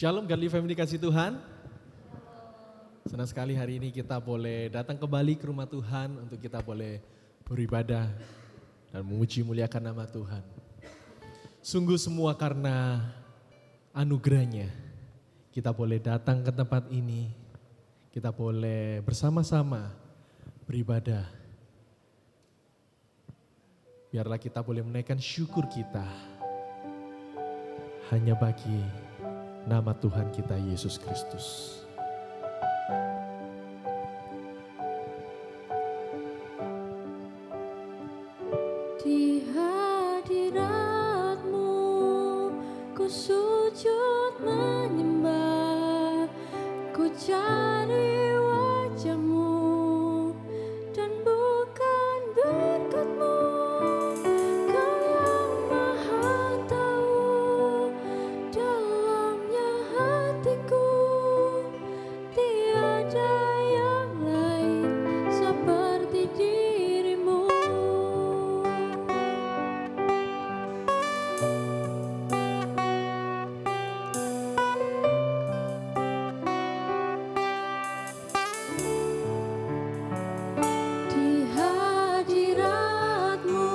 Shalom Godly Family kasih Tuhan. Senang sekali hari ini kita boleh datang kembali ke rumah Tuhan untuk kita boleh beribadah dan memuji muliakan nama Tuhan. Sungguh semua karena anugerahnya kita boleh datang ke tempat ini, kita boleh bersama-sama beribadah. Biarlah kita boleh menaikkan syukur kita hanya bagi nama Tuhan kita Yesus Kristus. Di hadirat-Mu ku sujud menyembah, ku cari wajah-Mu dan bukan berkat-Mu. Kau yang maha tahu dalamnya hatiku, tiada yang lain seperti diri-Mu. Di hadirat-Mu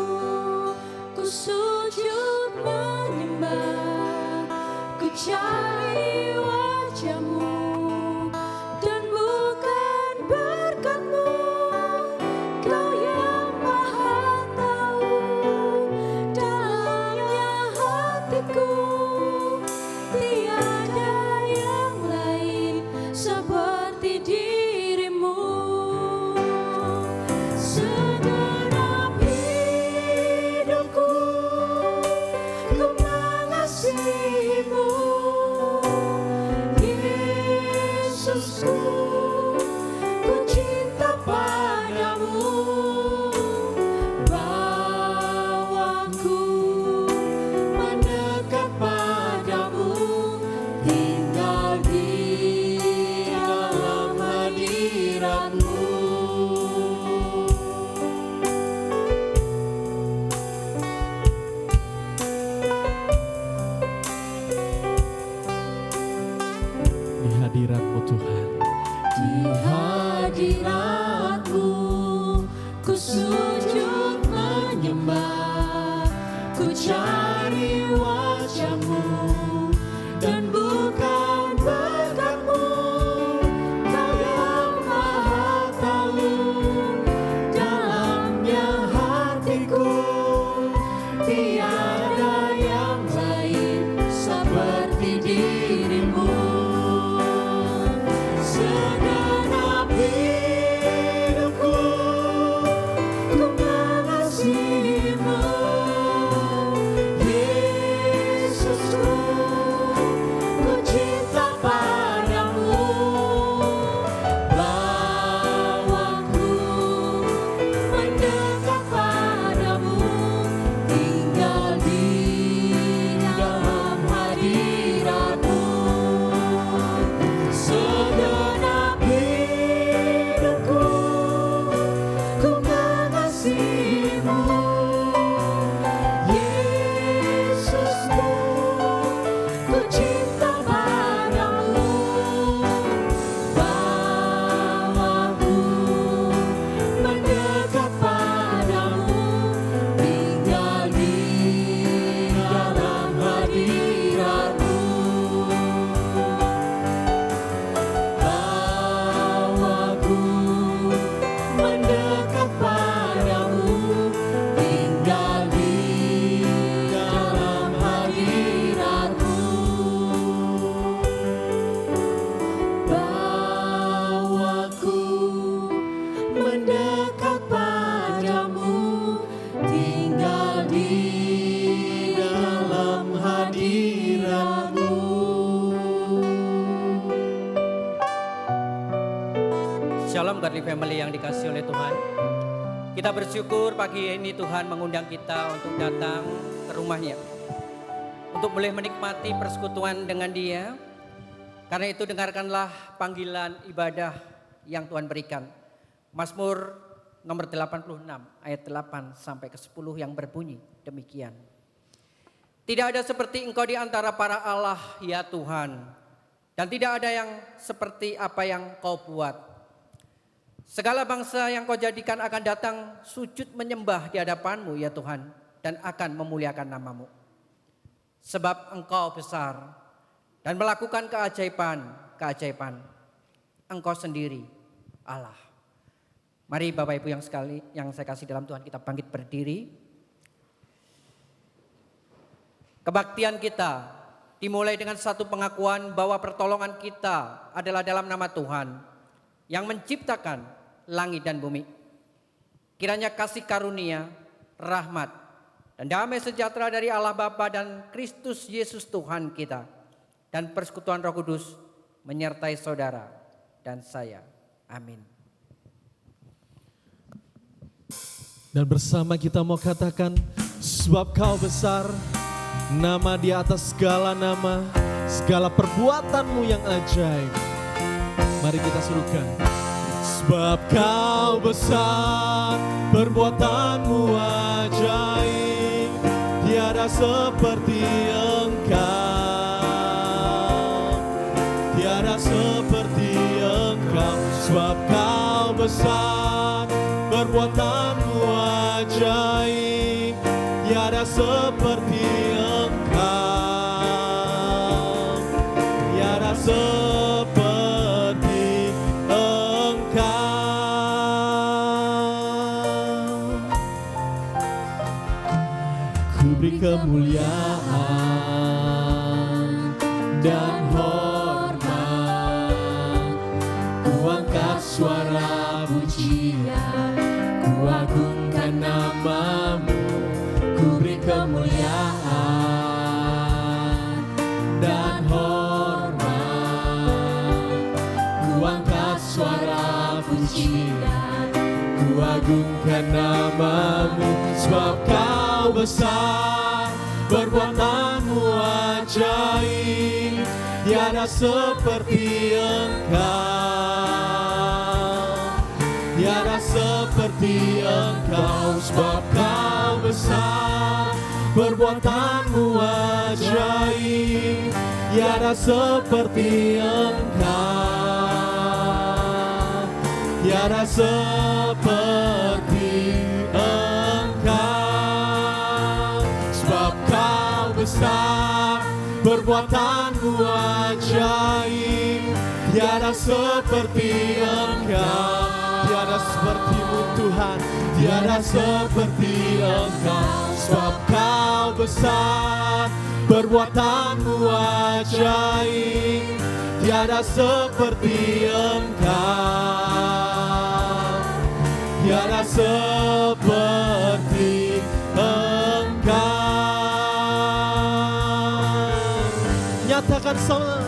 ku sujud menyembah, ku cari wajah-Mu dan bukan berkat-Mu. Kau yang maha tahu dalamnya hatiku, tiada yang lain seperti diri-Mu. Segenap hidupku ku mengasihi-Mu, Yesusku, ku cinta padamu. Bawaku mendekat padamu, tinggal di dalam hadirat-Mu. Di hadirat-Mu Tuhan. Di hadirat-Mu ku sujud menyembah, ku cari wajah-Mu dan bukan berkat-Mu. Kau yang maha tahu dalamnya hatiku, tiada yang lain seperti diri-Mu. Segenap hidupku ku mengasihi-Mu, Yesusku, ku cinta padamu. Bawaku mendekat padamu, tinggal di dalam hadirat-Mu. Segenap hidupku ku mengasihi-Mu, Yesusku, ku cinta padamu. Bawaku mendekat padamu, tinggal di dalam hadirat-Mu. Bawaku mendekat padamu, tinggal di dalam hadirat-Mu. Bawaku mendekat padamu, tinggal di dalam hadirat-Mu. Shalom Godly Family yang dikasihi oleh Tuhan. Kita bersyukur pagi ini Tuhan mengundang kita untuk datang ke rumah-Nya, untuk boleh menikmati persekutuan dengan Dia. Karena itu dengarkanlah panggilan ibadah yang Tuhan berikan. Mazmur nomor 86 ayat 8 sampai ke 10 yang berbunyi demikian. Tidak ada seperti Engkau di antara para Allah ya Tuhan. dan tidak ada yang seperti apa yang kau buat. Segala bangsa yang kau jadikan akan datang sujud menyembah di hadapan-Mu ya Tuhan, dan akan memuliakan nama-Mu. Sebab Engkau besar dan melakukan keajaiban. Engkau sendiri Allah. Mari Bapak Ibu yang saya kasih dalam Tuhan, kita bangkit berdiri. Kebaktian kita dimulai dengan satu pengakuan bahwa pertolongan kita adalah dalam nama Tuhan yang menciptakan langit dan bumi. Kiranya kasih karunia, rahmat, dan damai sejahtera dari Allah Bapa dan Kristus Yesus Tuhan kita, dan persekutuan Roh Kudus menyertai saudara dan saya. Amin. Dan bersama kita mau katakan, sebab Kau besar, nama di atas segala nama, segala perbuatan-Mu yang ajaib. Mari kita serukan. Sebab Kau besar, perbuatan-Mu ajaib, tiada seperti Engkau, tiada seperti Engkau. Sebab Kau besar, perbuatan-Mu ajaib, tiada seperti Engkau, tiada seperti Engkau. Ku beri kemuliaan dan hormat, ku angkat suara pujian, ku agungkan nama-Mu. Ku beri kemuliaan dan hormat, ku angkat suara pujian, ku agungkan nama-Mu. Sebab Kau besar, perbuatan-Mu ajaib, tiada seperti Engkau, tiada seperti Engkau. Sebab Kau besar, perbuatan-Mu ajaib, tiada seperti Engkau, tiada seperti Engkau. Sebab Kau besar, perbuatan-Mu ajaib, tiada seperti Engkau. Tiada seperti-Mu Tuhan, tiada seperti Engkau. Sebab Kau besar, perbuatan-Mu ajaib, tiada seperti Engkau, tiada seperti Engkau. Nyatakan sama.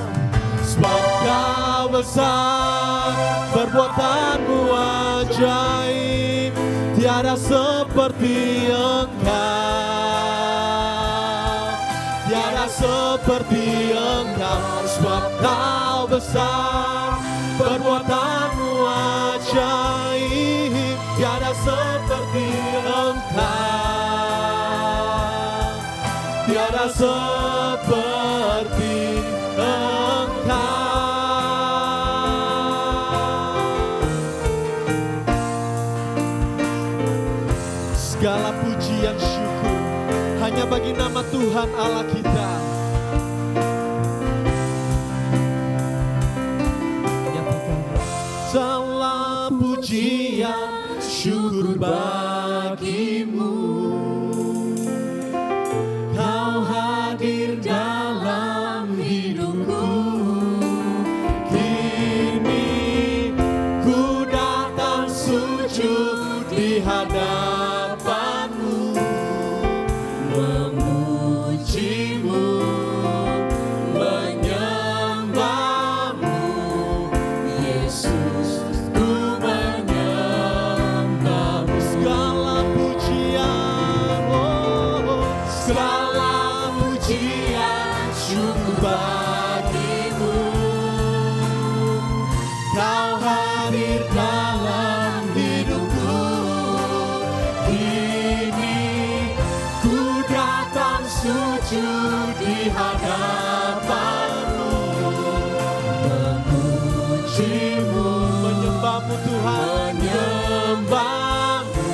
Sebab Kau besar, perbuatan-Mu ajaib, tiada seperti Engkau, tiada seperti Engkau. Sebab Kau besar, perbuatan-Mu ajaib, tiada seperti Engkau, tiada seperti Engkau. Segala pujian syukur hanya bagi nama Tuhan Allah kita. Nyatakan. Segala pujian syukur bagi-Mu, Kau hadir dalam hidupku. Kini ku datang sujud di hadapan-Mu, memuji-Mu, menyembah-Mu. Yesus, ku menyembah-Mu. Segala pujian, segala pujian syukur bagi-Mu. Kau hadir dalam hidupku. Kini ku datang sujud di hadapan-Mu, menyembahmu Tuhan, menyembahmu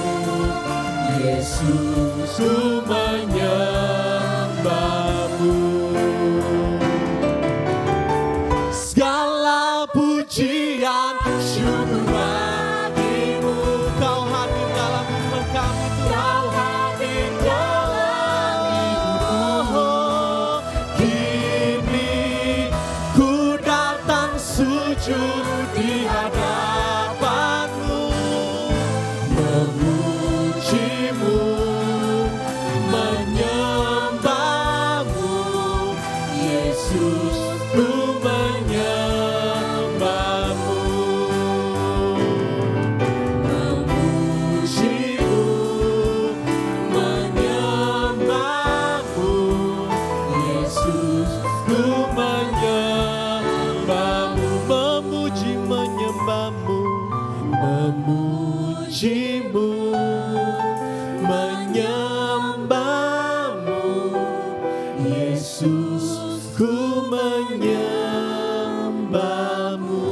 Yesus, ku menyembahmu. Segala pujian syukur bagimu, kau hadir dalam hidup kami Tuhan, hadir dalam hidupku. kini ku datang sujud di hadapanmu, memujimu, menyembahmu Yesus, ku menyembahmu, memujimu, menyembahmu Yesus, ku menyembahmu, memuji menyembahmu, memujimu, menyembahmu Yesus, ku menyembahmu.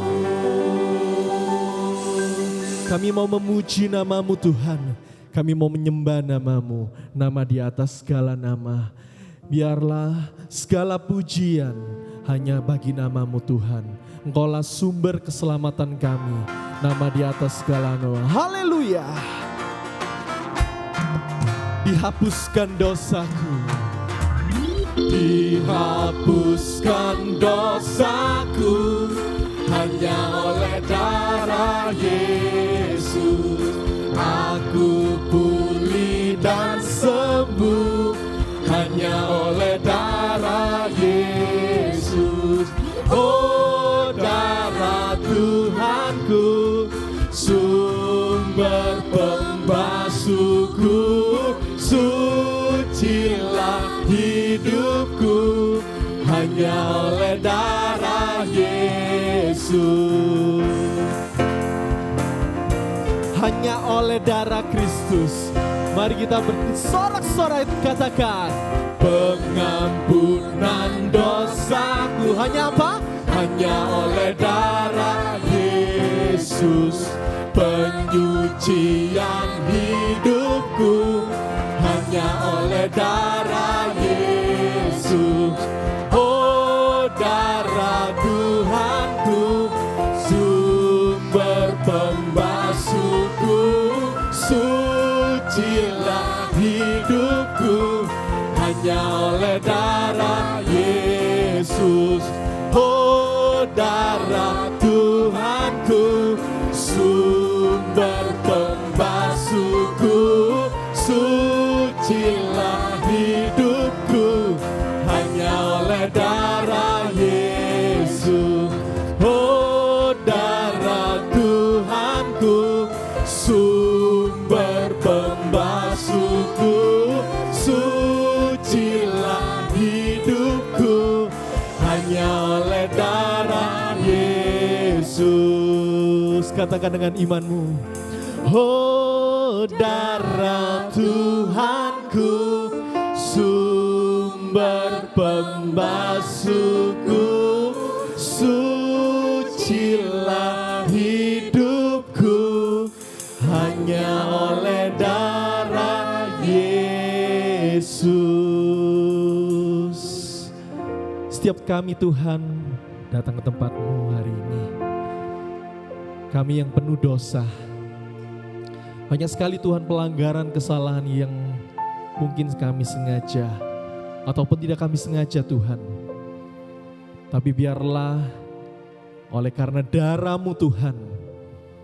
Kami mau memuji namamu Tuhan, kami mau menyembah namamu, nama di atas segala nama. Biarlah segala pujian hanya bagi namamu Tuhan. Engkaulah sumber keselamatan kami, nama di atas segala nama. Haleluya. Dihapuskan dosaku, dihapuskan dosaku, hanya oleh darah Yesus. Aku pulih dan sembuh, hanya oleh darah Yesus. Oh, darah Tuhanku, sumber pembasuhku, sucilah hidupku, hanya oleh darah Yesus. Hanya oleh darah Kristus. Mari kita bersorak-sorai katakan, pengampunan dosaku hanya apa? Hanya oleh darah Yesus. Penyucian hidupku hanya oleh darah Yesus. Oh, darah Tuhanku, sumber pembasuhku, sucilah hidupku, hanya oleh darah Yesus. Oh, darah Tuhanku, sumber pembasuhku, sucilah hidupku, hanya oleh darah Yesus. Oh, darah Tuhanku, sumber pembasuhku, sucilah hidupku, hanya oleh darah Yesus. Katakan dengan imanmu. Oh, darah Tuhanku, sumber pembasuhku, sucilah hidupku, hanya oleh darah Yesus. Setiap kami Tuhan datang ke tempat-Mu hari ini, kami yang penuh dosa, banyak sekali Tuhan pelanggaran kesalahan yang mungkin kami sengaja ataupun tidak kami sengaja Tuhan. Tapi biarlah oleh karena darah-Mu Tuhan,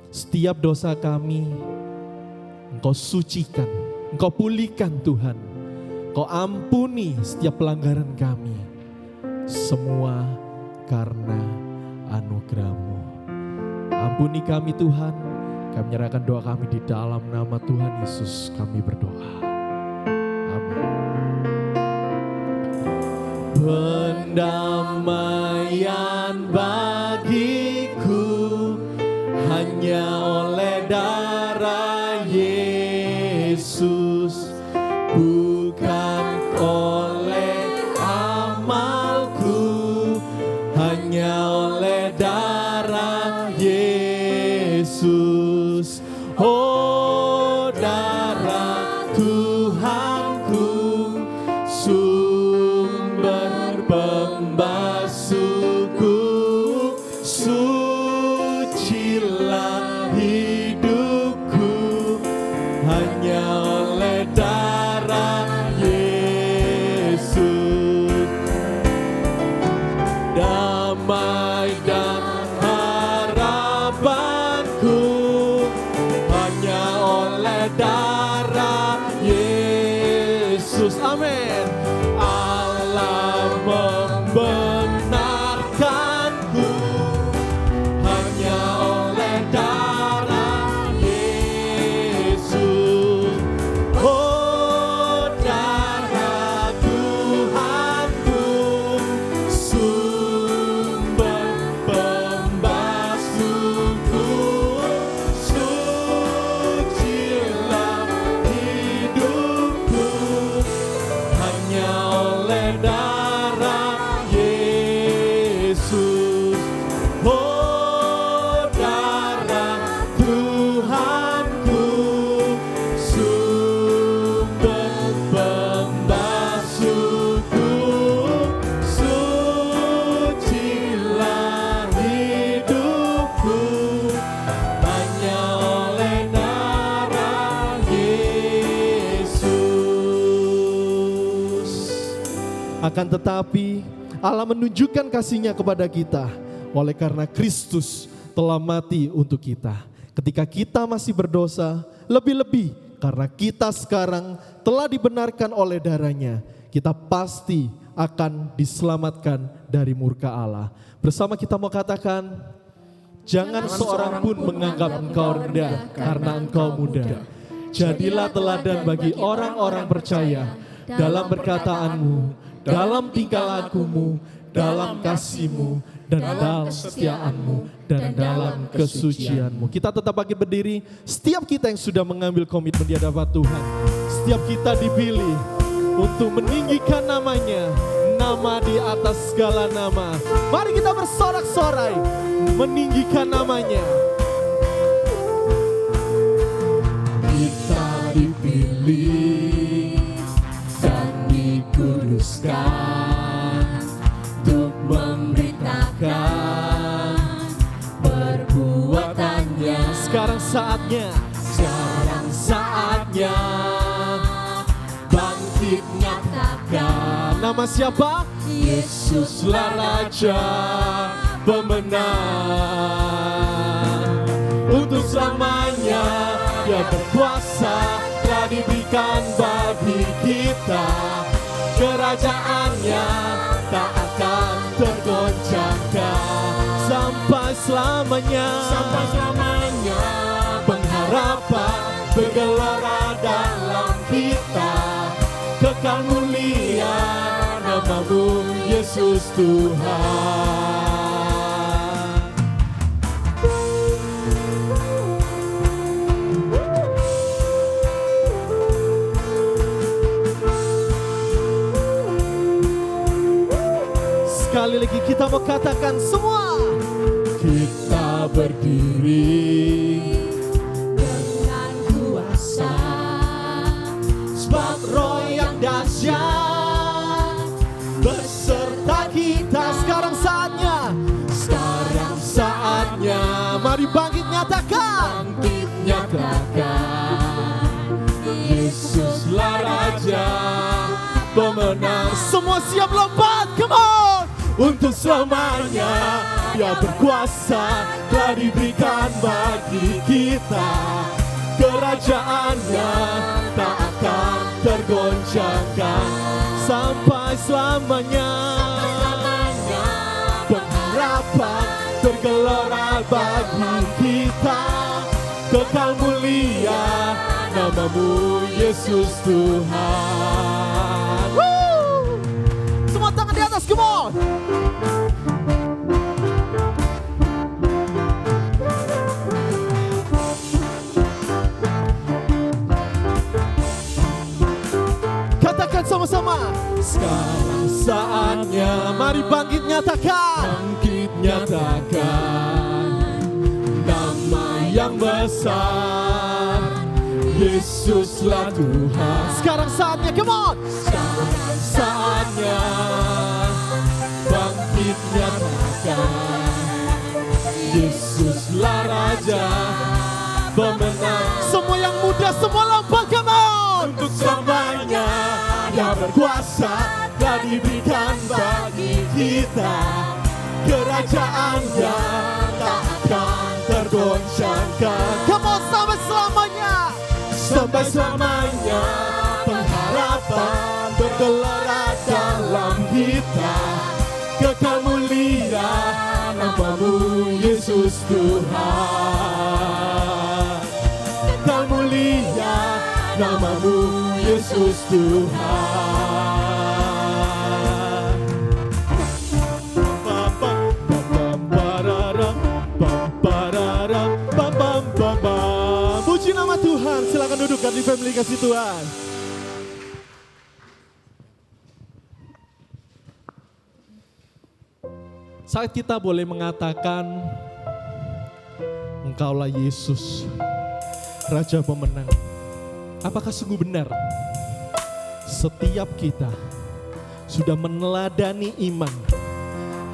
setiap dosa kami Engkau sucikan, Engkau pulihkan Tuhan. Engkau ampuni setiap pelanggaran kami. Semua karena anugerah-Mu. Ampuni kami Tuhan, kami menyerahkan doa kami di dalam nama Tuhan Yesus kami berdoa. Amin. Pendamaian bagiku hanya oleh darah Yesus, bukan oleh amalku, hanya oleh darah Yesus. Yesus. Oh darah Tuhanku, sumber pembasuhku, sucilah hidupku hanya oleh darah Yesus. Damai dan harapanku hanya oleh darah Yesus. Amin. Allah membenarkanku hanya oleh darah Yesus. Oh darah Tuhanku, sumber pembasuhku, sucilah hidupku hanya oleh darah Yesus. Oh darah Tuhanku, sumber pembasuhku, sucilah hidupku hanya oleh darah Yesus. Akan tetapi Allah menunjukkan kasih-Nya kepada kita oleh karena Kristus telah mati untuk kita. Ketika kita masih berdosa, lebih-lebih karena kita sekarang telah dibenarkan oleh darah-Nya, kita pasti akan diselamatkan dari murka Allah. Bersama kita mau katakan, jangan seorang pun menganggap engkau rendah karena engkau muda. Jadilah teladan bagi orang-orang percaya dalam perkataanmu, dalam tingkah lakumu, dalam kasihmu, dan dalam kesetiaanmu, dan dalam kesucianmu. Kita tetap bangkit berdiri. Setiap kita yang sudah mengambil komitmen di hadapan Tuhan, setiap kita dipilih untuk meninggikan namanya, nama di atas segala nama. Mari kita bersorak-sorai meninggikan namanya. Kita dipilih dan dikuduskan untuk memberitakan perbuatannya. Sekarang saatnya bangkit nyatakan. Nama siapa? Yesuslah Raja pemenang. Untuk selamanya Dia berkuasa, telah diberikan bagi kita. Kerajaannya tak akan tergoncangkan sampai selamanya. Pengharapan bergelora dalam kita, kekal mulia namamu Yesus Tuhan. Sekali lagi kita mau katakan semua. Kita berdiri dengan kuasa, sebab Roh yang dahsyat beserta kita. Sekarang saatnya, mari bangkit nyatakan. Yesuslah Raja pemenang. Semua siap lompat, come on. Untuk selamanya Dia berkuasa, telah diberikan bagi kita. Kerajaannya tak akan tergoncangkan sampai selamanya. Pengharapan tergelora bagi kita, kekal mulia namamu Yesus Tuhan. Woo! Semua tangan di atas, come on. Katakan sama-sama. Sekarang saatnya, mari bangkit nyatakan. Nama yang besar. Yesuslah Tuhan. Sekarang saatnya, come on. Sekarang saatnya bangkit nyatakan, Yesuslah Raja pemenang. Semua yang muda, semua lompat, come on. Untuk selamanya Dia berkuasa dan diberikan bagi kita. Kerajaannya tak akan tergoncangkan. Come on, sampai selamanya. Sampai selamanya pengharapan bergelora dalam kita. Kekal mulia namamu Yesus Tuhan. Kekal mulia namamu Yesus Tuhan. Puji nama Tuhan. Silakan duduk, Godly Family, kasih Tuhan. Saat kita boleh mengatakan, Engkaulah Yesus, Raja pemenang. Apakah sungguh benar setiap kita sudah meneladani iman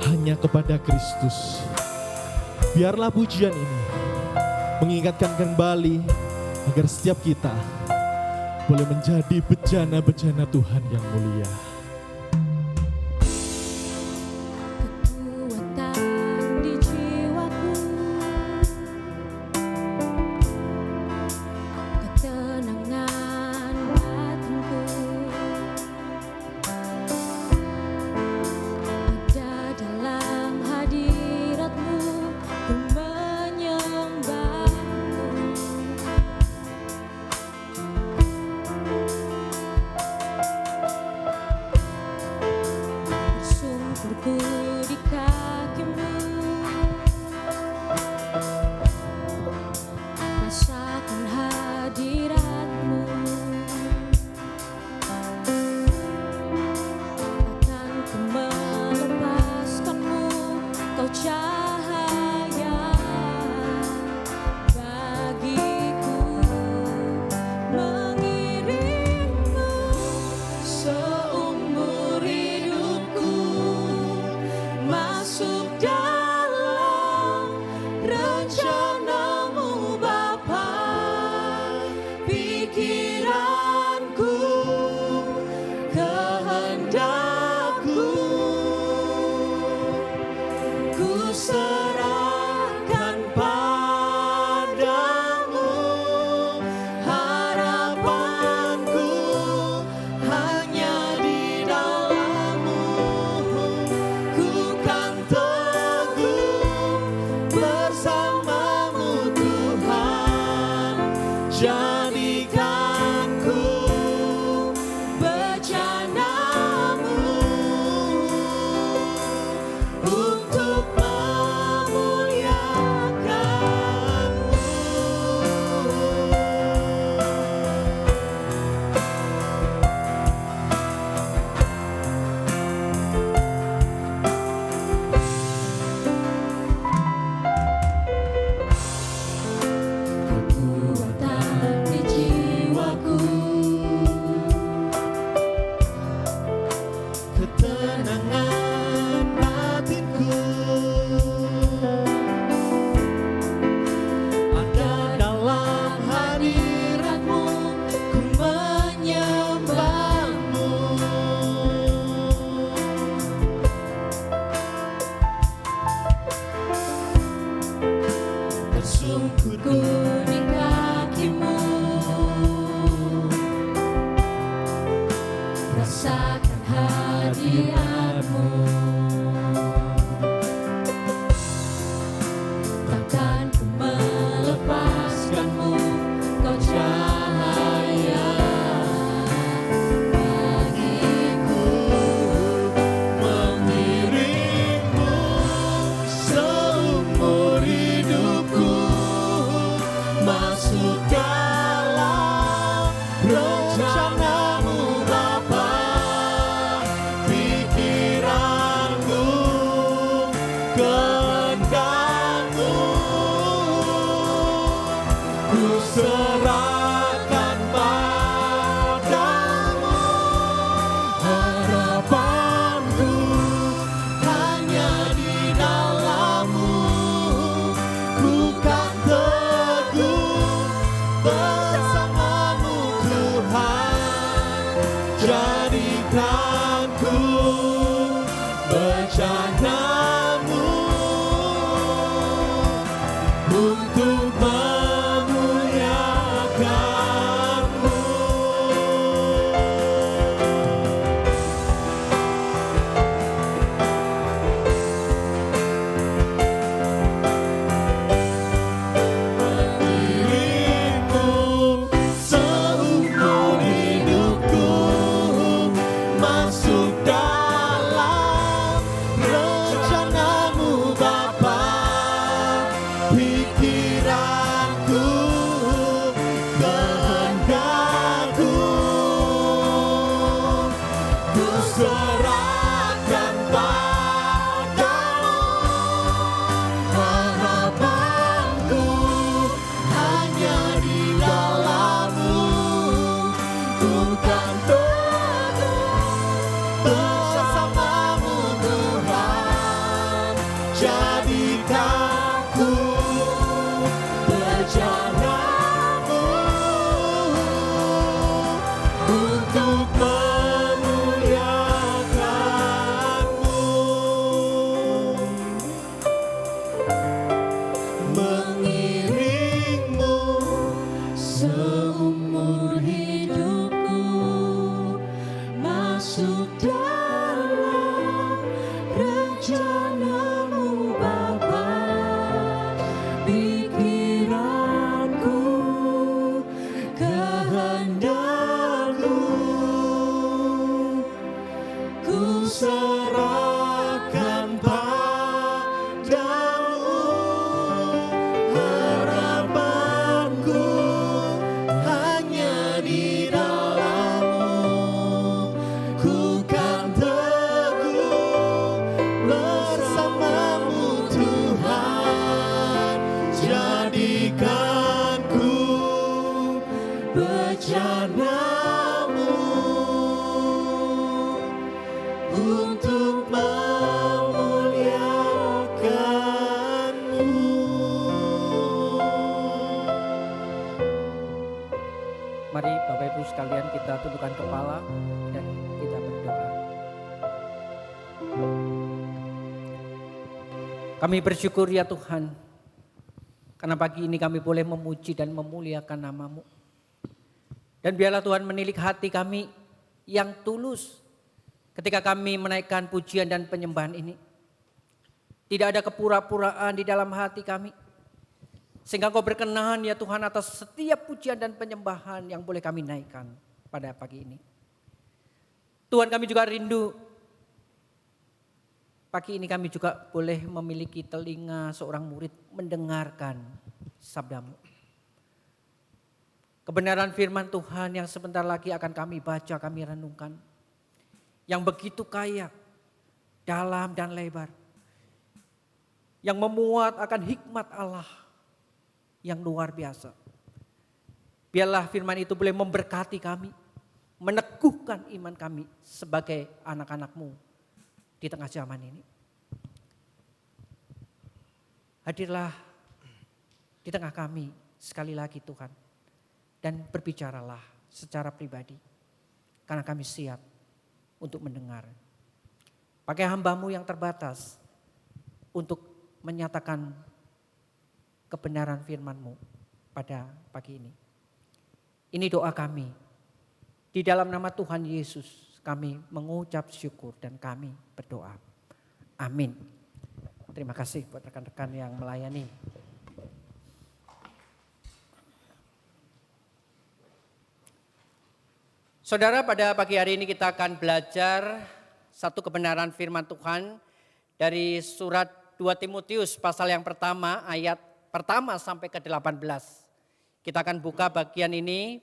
hanya kepada Kristus? Biarlah pujian ini mengingatkan kembali agar setiap kita boleh menjadi bejana-bejana Tuhan yang mulia. Kekuatan di jiwaku, ketenangan batinku, ada dalam hadirat-Mu, ku menyembah-Mu. Bersungkurku di kaki-Mu, rasakan hadirat-Mu. Takkan ku melepaskan-Mu, Kau cahaya bagiku. Mengiringmu seumur hidupku, masuk dalam rencana-Mu Bapa. Pikiranku, kehendakku, ku serahkan padamu. Harapanku hanya di dalam-Mu. Ku kan teguh bersama-Mu Tuhan. Jadikanku bejana-Mu untuk kekuatan di jiwaku, Ketenangan batinku, ada dalam hadirat-Mu, ku menyembah-Mu. Bersungkurku di kaki-Mu, rasakan hadirat-Mu. Takkan ku melepaskan-Mu, Kau cahaya bagiku. mengiringmu seumur hidupku, masuk dalam rencana-Mu Bapa. Pikiranku, ku serahkan padamu. Harapanku hanya di dalam-Mu, ku kan teguh bersama-Mu Tuhan. Jadikan ku bejana-Mu untuk memuliakan-Mu. Dirimu seumur hidupku, masuk dalam rencana-Mu Bapa. Pikiranku, kehendakku, ku serahkan padamu. Harapanku hanya di dalam-Mu, ku kan teguh bersama-Mu Tuhan. Jadikan ku bejana-Mu untuk memuliakan-Mu. Mengiring-Mu Seumur hidupku masuk dalam rencana-Mu Bapa. Pikiranku, kehendakku, ku serahkan padamu. Harapanku hanya di dalam-Mu, ku kan teguh bersama-Mu Tuhan. Jadikan ku bejana-Mu untuk memuliakan-Mu. Mari Bapak Ibu sekalian kita tundukkan kepala dan kita berdoa. Kami bersyukur ya Tuhan, karena pagi ini kami boleh memuji dan memuliakan nama-Mu. Dan biarlah Tuhan menilik hati kami yang tulus ketika kami menaikkan pujian dan penyembahan ini. Tidak ada kepura-puraan di dalam hati kami. Sehingga Engkau berkenan ya Tuhan atas setiap pujian dan penyembahan yang boleh kami naikkan pada pagi ini. Tuhan, kami juga rindu. Pagi ini kami juga boleh memiliki telinga seorang murid mendengarkan sabda-Mu. Kebenaran firman Tuhan yang sebentar lagi akan kami baca, kami renungkan. Yang begitu kaya, dalam dan lebar. Yang memuat akan hikmat Allah yang luar biasa. Biarlah firman itu boleh memberkati kami, meneguhkan iman kami sebagai anak-anak-Mu di tengah zaman ini. Hadirlah di tengah kami sekali lagi Tuhan, dan berbicaralah secara pribadi, karena kami siap untuk mendengar. Pakai hamba-Mu yang terbatas untuk menyatakan kebenaran firman-Mu pada pagi ini. Ini doa kami. Di dalam nama Tuhan Yesus kami mengucap syukur dan kami berdoa. Amin. Terima kasih buat rekan-rekan yang melayani. Saudara, pada pagi hari ini kita akan belajar satu kebenaran firman Tuhan dari surat 2 Timotius pasal yang pertama ayat pertama sampai ke 18. Kita akan buka bagian ini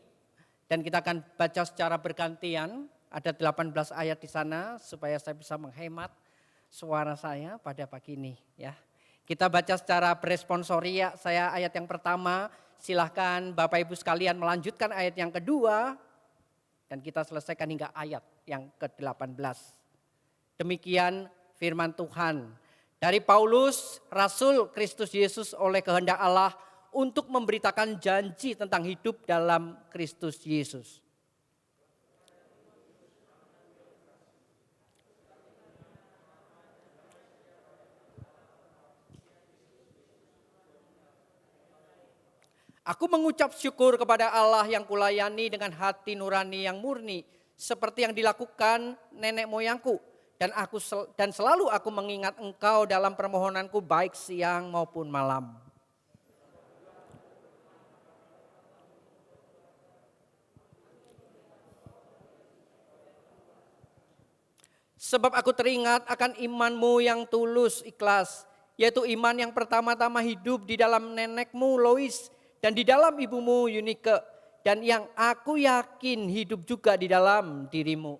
dan kita akan baca secara bergantian. Ada 18 ayat di sana supaya saya bisa menghemat suara saya pada pagi ini ya. Kita baca secara beresponsori ya. Saya ayat yang pertama silahkan Bapak Ibu sekalian melanjutkan ayat yang kedua dan kita selesaikan hingga ayat yang ke-18. Demikian firman Tuhan dari Paulus, Rasul Kristus Yesus oleh kehendak Allah untuk memberitakan janji tentang hidup dalam Kristus Yesus. Aku mengucap syukur kepada Allah yang kulayani dengan hati nurani yang murni, seperti yang dilakukan nenek moyangku. Dan selalu aku mengingat engkau dalam permohonanku baik siang maupun malam. Sebab aku teringat akan imanmu yang tulus ikhlas, yaitu iman yang pertama-tama hidup di dalam nenekmu Lois dan di dalam ibumu Yunike, dan yang aku yakin hidup juga di dalam dirimu.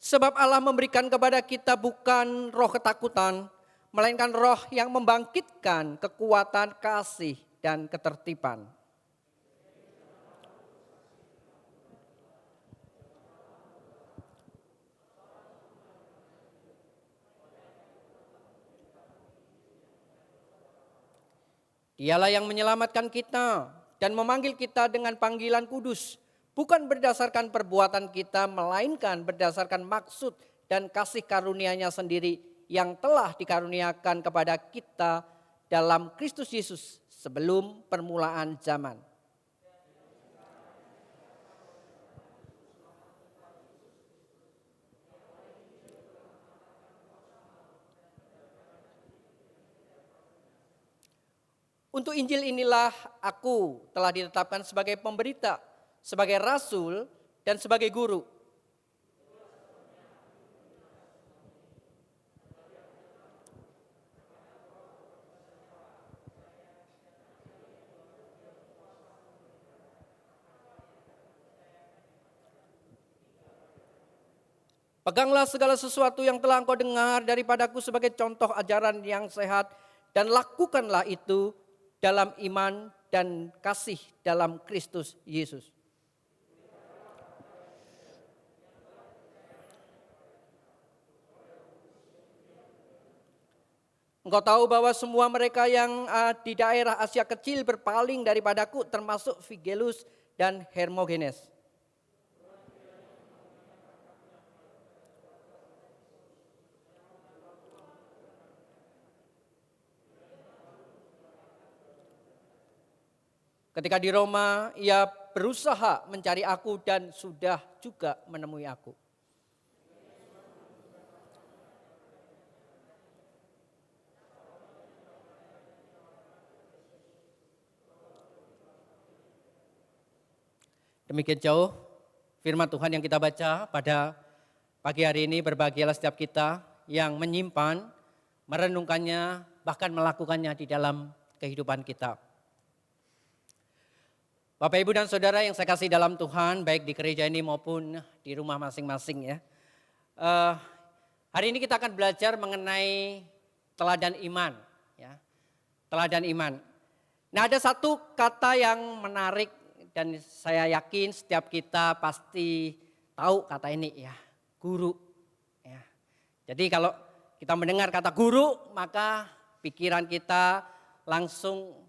Sebab Allah memberikan kepada kita bukan roh ketakutan, melainkan roh yang membangkitkan kekuatan, kasih, dan ketertiban. Dialah yang menyelamatkan kita dan memanggil kita dengan panggilan kudus, bukan berdasarkan perbuatan kita, melainkan berdasarkan maksud dan kasih karunia-Nya sendiri yang telah dikaruniakan kepada kita dalam Kristus Yesus sebelum permulaan zaman. Untuk Injil inilah aku telah ditetapkan sebagai pemberita, sebagai rasul, dan sebagai guru. Peganglah segala sesuatu yang telah engkau dengar daripadaku sebagai contoh ajaran yang sehat, dan lakukanlah itu dalam iman dan kasih dalam Kristus Yesus. Engkau tahu bahwa semua mereka yang di daerah Asia kecil berpaling daripadaku, termasuk Figelus dan Hermogenes. Ketika di Roma, ia berusaha mencari aku dan sudah juga menemui aku. Demikian jauh firman Tuhan yang kita baca pada pagi hari ini. Berbahagialah setiap kita yang menyimpan, merenungkannya, bahkan melakukannya di dalam kehidupan kita. Bapak, Ibu, dan Saudara yang saya kasih dalam Tuhan, baik di gereja ini maupun di rumah masing-masing ya. Hari ini kita akan belajar mengenai teladan iman. Ya. Teladan iman. Nah, ada satu kata yang menarik dan saya yakin setiap kita pasti tahu kata ini ya, guru. Ya. Jadi kalau kita mendengar kata guru, maka pikiran kita langsung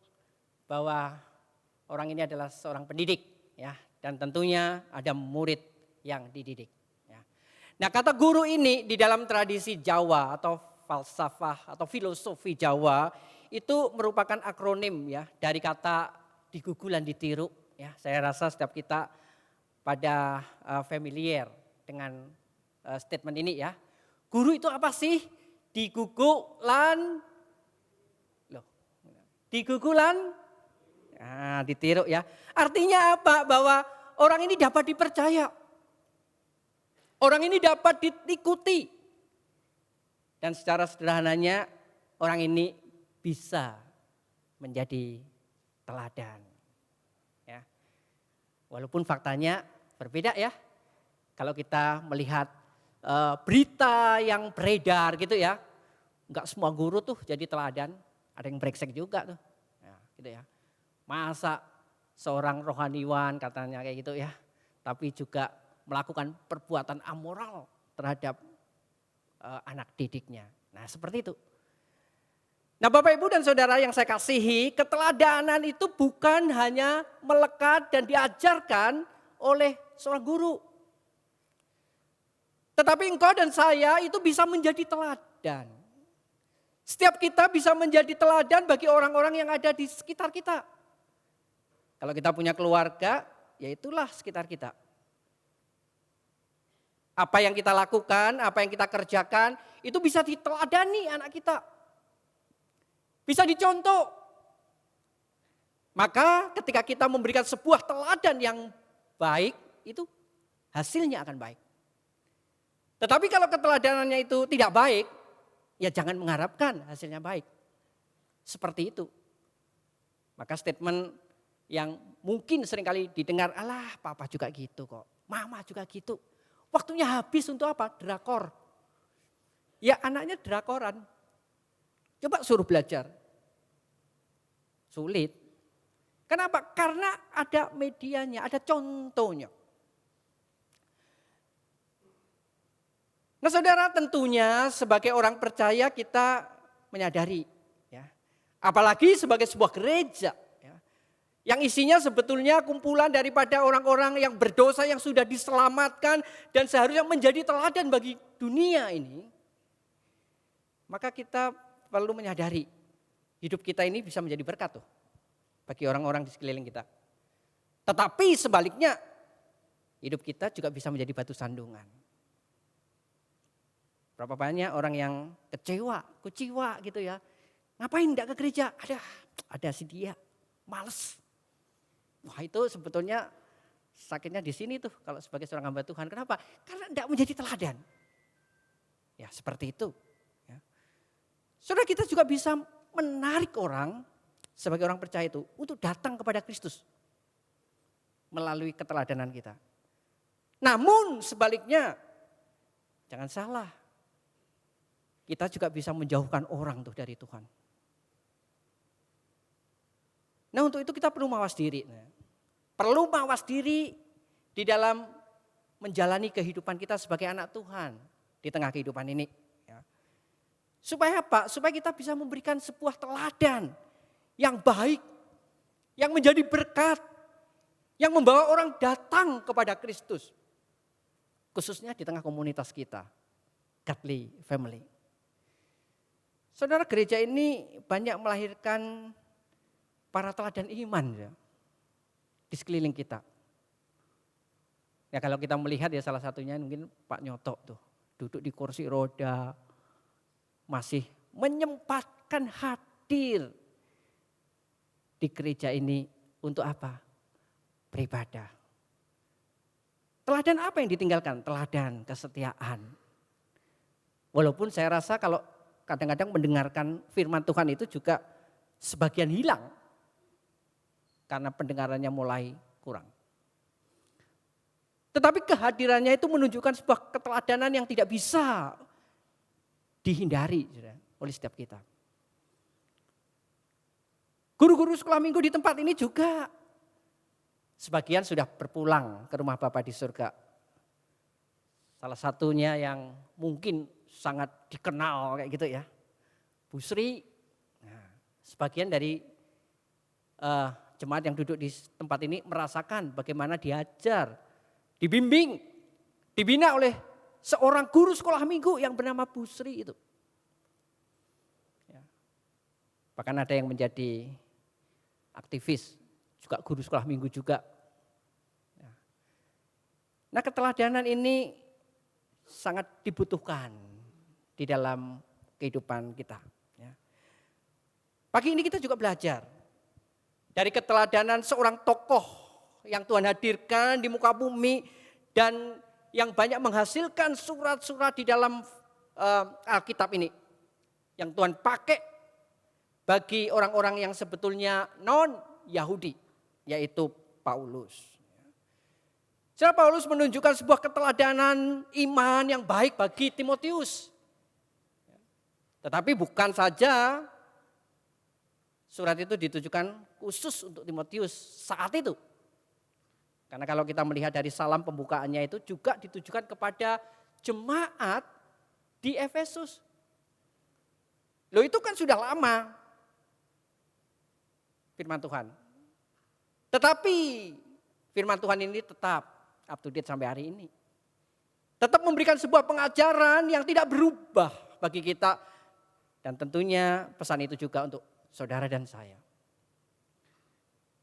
bahwa orang ini adalah seorang pendidik ya, dan tentunya ada murid yang dididik ya. Nah, kata guru ini di dalam tradisi Jawa atau falsafah atau filosofi Jawa itu merupakan akronim ya dari kata digugulan ditiru ya. Saya rasa setiap kita pada familiar dengan statement ini ya. Guru itu apa sih? Digugulan nah, ditiru ya. Artinya apa? Bahwa orang ini dapat dipercaya. Orang ini dapat diikuti. Dan secara sederhananya orang ini bisa menjadi teladan. Ya. Walaupun faktanya berbeda ya. Kalau kita melihat berita yang beredar gitu ya, enggak semua guru tuh jadi teladan, ada yang brengsek juga tuh. Ya, gitu ya. Masa seorang rohaniwan katanya kayak gitu ya, tapi juga melakukan perbuatan amoral terhadap anak didiknya. Nah seperti itu. Nah Bapak Ibu dan Saudara yang saya kasihi, keteladanan itu bukan hanya melekat dan diajarkan oleh seorang guru. Tetapi engkau dan saya itu bisa menjadi teladan. Setiap kita bisa menjadi teladan bagi orang-orang yang ada di sekitar kita. Kalau kita punya keluarga, ya itulah sekitar kita. Apa yang kita lakukan, apa yang kita kerjakan, itu bisa diteladani anak kita. Bisa dicontoh. Maka ketika kita memberikan sebuah teladan yang baik, itu hasilnya akan baik. Tetapi kalau keteladanannya itu tidak baik, ya jangan mengharapkan hasilnya baik. Seperti itu. Maka statement yang mungkin seringkali didengar, alah papa juga gitu kok, mama juga gitu. Waktunya habis untuk apa? Drakor. Ya anaknya drakoran. Coba suruh belajar. Sulit. Kenapa? Karena ada medianya, ada contohnya. Nah saudara tentunya sebagai orang percaya kita menyadari. Ya, apalagi sebagai sebuah gereja. Ya, yang isinya sebetulnya kumpulan daripada orang-orang yang berdosa yang sudah diselamatkan dan seharusnya menjadi teladan bagi dunia ini. Maka kita perlu menyadari hidup kita ini bisa menjadi berkat tuh bagi orang-orang di sekeliling kita. Tetapi sebaliknya hidup kita juga bisa menjadi batu sandungan. Berapa banyak orang yang kuciwa gitu ya. Ngapain enggak ke gereja? Ada si dia, males. Wah itu sebetulnya sakitnya di sini tuh kalau sebagai seorang hamba Tuhan. Kenapa? Karena enggak menjadi teladan. Ya seperti itu. Ya. Saudara kita juga bisa menarik orang sebagai orang percaya itu untuk datang kepada Kristus melalui keteladanan kita. Namun sebaliknya jangan salah. Kita juga bisa menjauhkan orang tuh dari Tuhan. Nah untuk itu kita perlu mawas diri. Perlu mawas diri di dalam menjalani kehidupan kita sebagai anak Tuhan di tengah kehidupan ini. Ya. Supaya apa? Supaya kita bisa memberikan sebuah teladan yang baik, yang menjadi berkat, yang membawa orang datang kepada Kristus. Khususnya di tengah komunitas kita, Godly Family. Saudara gereja ini banyak melahirkan para teladan iman ya, di sekeliling kita. Ya kalau kita melihat ya salah satunya mungkin Pak Nyoto tuh duduk di kursi roda masih menyempatkan hadir di gereja ini untuk apa? Beribadah. Teladan apa yang ditinggalkan? Teladan kesetiaan. Walaupun saya rasa kalau kadang-kadang mendengarkan firman Tuhan itu juga sebagian hilang. Karena pendengarannya mulai kurang. Tetapi kehadirannya itu menunjukkan sebuah keteladanan yang tidak bisa dihindari oleh setiap kita. Guru-guru sekolah minggu di tempat ini juga sebagian sudah berpulang ke rumah Bapa di surga. Salah satunya yang mungkin sangat dikenal kayak gitu ya. Bu Sri, nah, sebagian dari jemaat yang duduk di tempat ini merasakan bagaimana diajar, dibimbing, dibina oleh seorang guru sekolah minggu yang bernama Bu Sri itu. Ya. Bahkan ada yang menjadi aktivis, juga guru sekolah minggu juga. Ya. Nah keteladanan ini sangat dibutuhkan di dalam kehidupan kita. Ya. Pagi ini kita juga belajar dari keteladanan seorang tokoh yang Tuhan hadirkan di muka bumi dan yang banyak menghasilkan surat-surat di dalam Alkitab ini. Yang Tuhan pakai bagi orang-orang yang sebetulnya non-Yahudi, yaitu Paulus. Saudara, Paulus menunjukkan sebuah keteladanan iman yang baik bagi Timotius. Tetapi bukan saja surat itu ditujukan khusus untuk Timotius saat itu. Karena kalau kita melihat dari salam pembukaannya itu juga ditujukan kepada jemaat di Efesus. Loh, itu kan sudah lama firman Tuhan. Tetapi firman Tuhan ini tetap up to date sampai hari ini. Tetap memberikan sebuah pengajaran yang tidak berubah bagi kita. Dan tentunya pesan itu juga untuk saudara dan saya.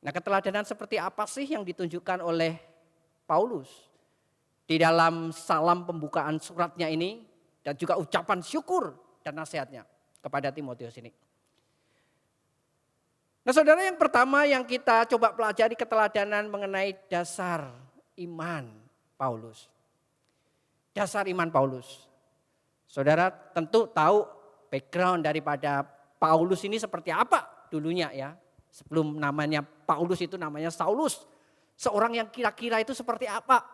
Nah, keteladanan seperti apa sih yang ditunjukkan oleh Paulus di dalam salam pembukaan suratnya ini dan juga ucapan syukur dan nasihatnya kepada Timotius ini. Nah, saudara, yang pertama yang kita coba pelajari keteladanan mengenai dasar iman Paulus. Dasar iman Paulus. Saudara tentu tahu background daripada Paulus ini seperti apa dulunya ya. Sebelum namanya Paulus itu namanya Saulus. Seorang yang kira-kira itu seperti apa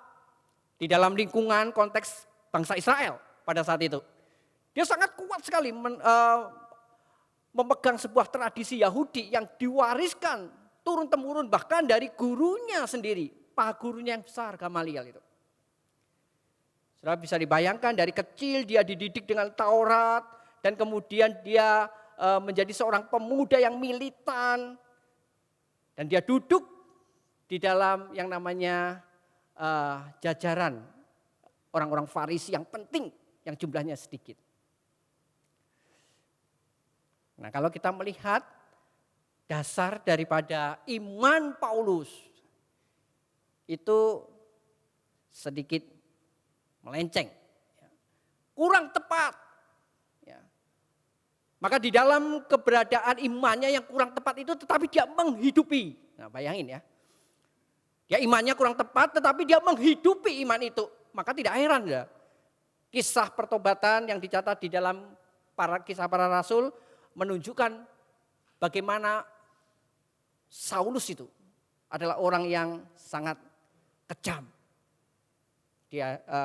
di dalam lingkungan konteks bangsa Israel pada saat itu. Dia sangat kuat sekali memegang sebuah tradisi Yahudi yang diwariskan turun-temurun bahkan dari gurunya sendiri. Pak gurunya yang besar, Gamaliel itu. Saudara bisa dibayangkan dari kecil dia dididik dengan Taurat dan kemudian dia menjadi seorang pemuda yang militan. Dan dia duduk di dalam yang namanya jajaran orang-orang Farisi yang penting, yang jumlahnya sedikit. Nah, kalau kita melihat dasar daripada iman Paulus itu sedikit melenceng, kurang tepat. Maka di dalam keberadaan imannya yang kurang tepat itu tetapi dia menghidupi. Nah, bayangin ya. Dia imannya kurang tepat tetapi dia menghidupi iman itu. Maka tidak heran ya. Kisah pertobatan yang dicatat di dalam kisah para rasul menunjukkan bagaimana Saulus itu adalah orang yang sangat kejam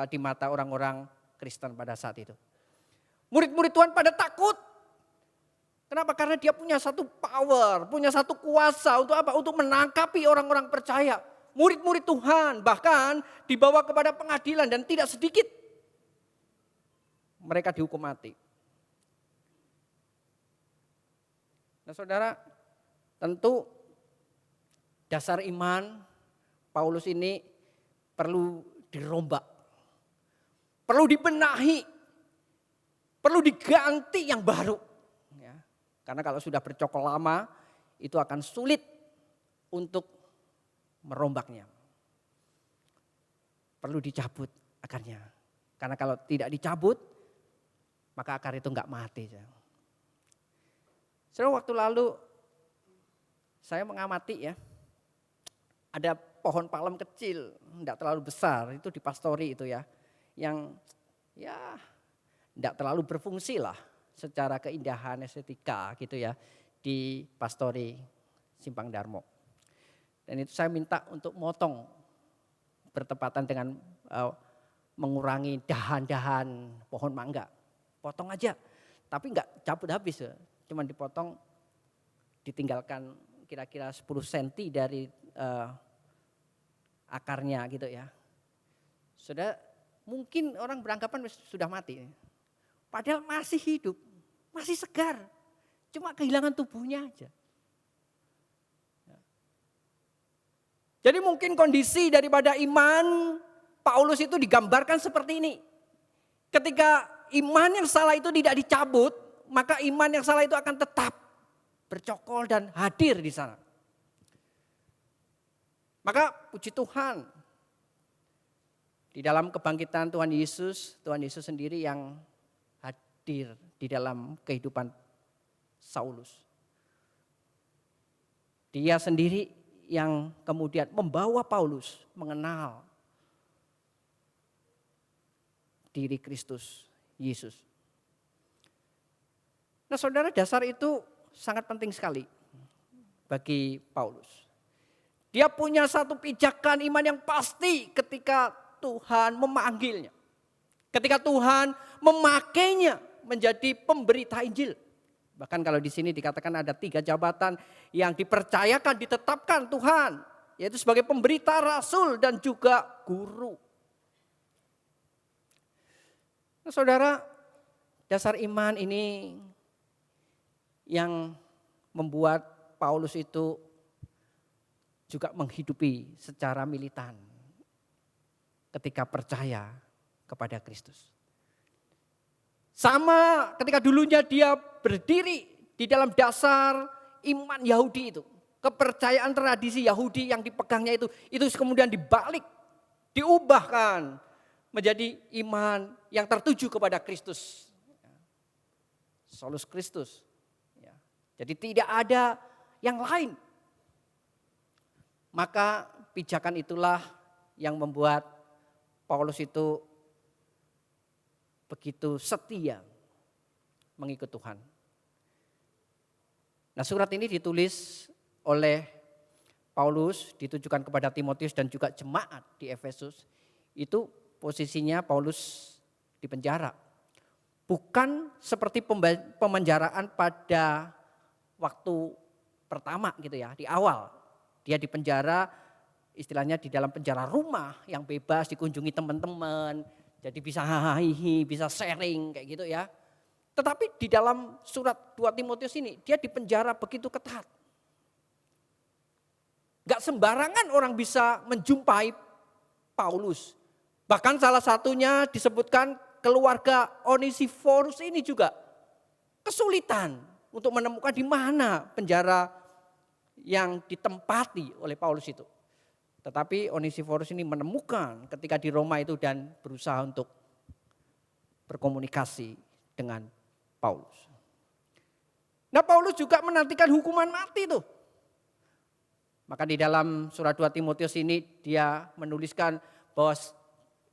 di mata orang-orang Kristen pada saat itu. Murid-murid Tuhan pada takut. Kenapa? Karena dia punya satu power, punya satu kuasa untuk apa? Untuk menangkapi orang-orang percaya. Murid-murid Tuhan bahkan dibawa kepada pengadilan dan tidak sedikit mereka dihukum mati. Nah, saudara, tentu dasar iman Paulus ini perlu dirombak, perlu dibenahi, perlu diganti yang baru. Karena kalau sudah bercokol lama, itu akan sulit untuk merombaknya. Perlu dicabut akarnya. Karena kalau tidak dicabut, maka akar itu enggak mati. Waktu lalu, saya mengamati ya, ada pohon palem kecil, enggak terlalu besar, itu di pastori itu ya. Yang ya enggak terlalu berfungsi lah. Secara keindahan estetika gitu ya di pastori Simpang Darmo. Dan itu saya minta untuk motong bertepatan dengan mengurangi dahan-dahan pohon mangga. Potong aja, tapi enggak cabut habis ya. Cuman dipotong, ditinggalkan kira-kira 10 cm dari akarnya gitu ya. Sudah mungkin orang beranggapan sudah mati. Padahal masih hidup, masih segar. Cuma kehilangan tubuhnya aja. Jadi mungkin kondisi daripada iman Paulus itu digambarkan seperti ini. Ketika iman yang salah itu tidak dicabut, maka iman yang salah itu akan tetap bercokol dan hadir di sana. Maka puji Tuhan, di dalam kebangkitan Tuhan Yesus sendiri yang hadir di dalam kehidupan Saulus. Dia sendiri yang kemudian membawa Paulus mengenal diri Kristus Yesus. Nah, saudara, dasar itu sangat penting sekali bagi Paulus. Dia punya satu pijakan iman yang pasti ketika Tuhan memanggilnya. Ketika Tuhan memakainya menjadi pemberita Injil. Bahkan kalau di sini dikatakan ada 3 jabatan yang dipercayakan, ditetapkan Tuhan. Yaitu sebagai pemberita, rasul, dan juga guru. Nah, saudara, dasar iman ini yang membuat Paulus itu juga menghidupi secara militan ketika percaya kepada Kristus. Sama ketika dulunya dia berdiri di dalam dasar iman Yahudi itu. Kepercayaan tradisi Yahudi yang dipegangnya itu kemudian dibalik, diubahkan menjadi iman yang tertuju kepada Kristus. Solus Kristus. Jadi tidak ada yang lain. Maka pijakan itulah yang membuat Paulus itu begitu setia mengikut Tuhan. Nah, surat ini ditulis oleh Paulus, ditujukan kepada Timotius dan juga jemaat di Efesus. Itu posisinya Paulus di penjara. Bukan seperti pemenjaraan pada waktu pertama gitu ya, di awal. Dia di penjara, istilahnya di dalam penjara rumah yang bebas, dikunjungi teman-teman. Jadi bisa hahihi, bisa sharing kayak gitu ya. Tetapi di dalam surat 2 Timotius ini, dia di penjara begitu ketat. Gak sembarangan orang bisa menjumpai Paulus. Bahkan salah satunya disebutkan keluarga Onesiphorus ini juga kesulitan untuk menemukan di mana penjara yang ditempati oleh Paulus itu. Tetapi Onesiphorus ini menemukan ketika di Roma itu dan berusaha untuk berkomunikasi dengan Paulus. Nah, Paulus juga menantikan hukuman mati tuh. Maka di dalam surat 2 Timotius ini dia menuliskan bahwa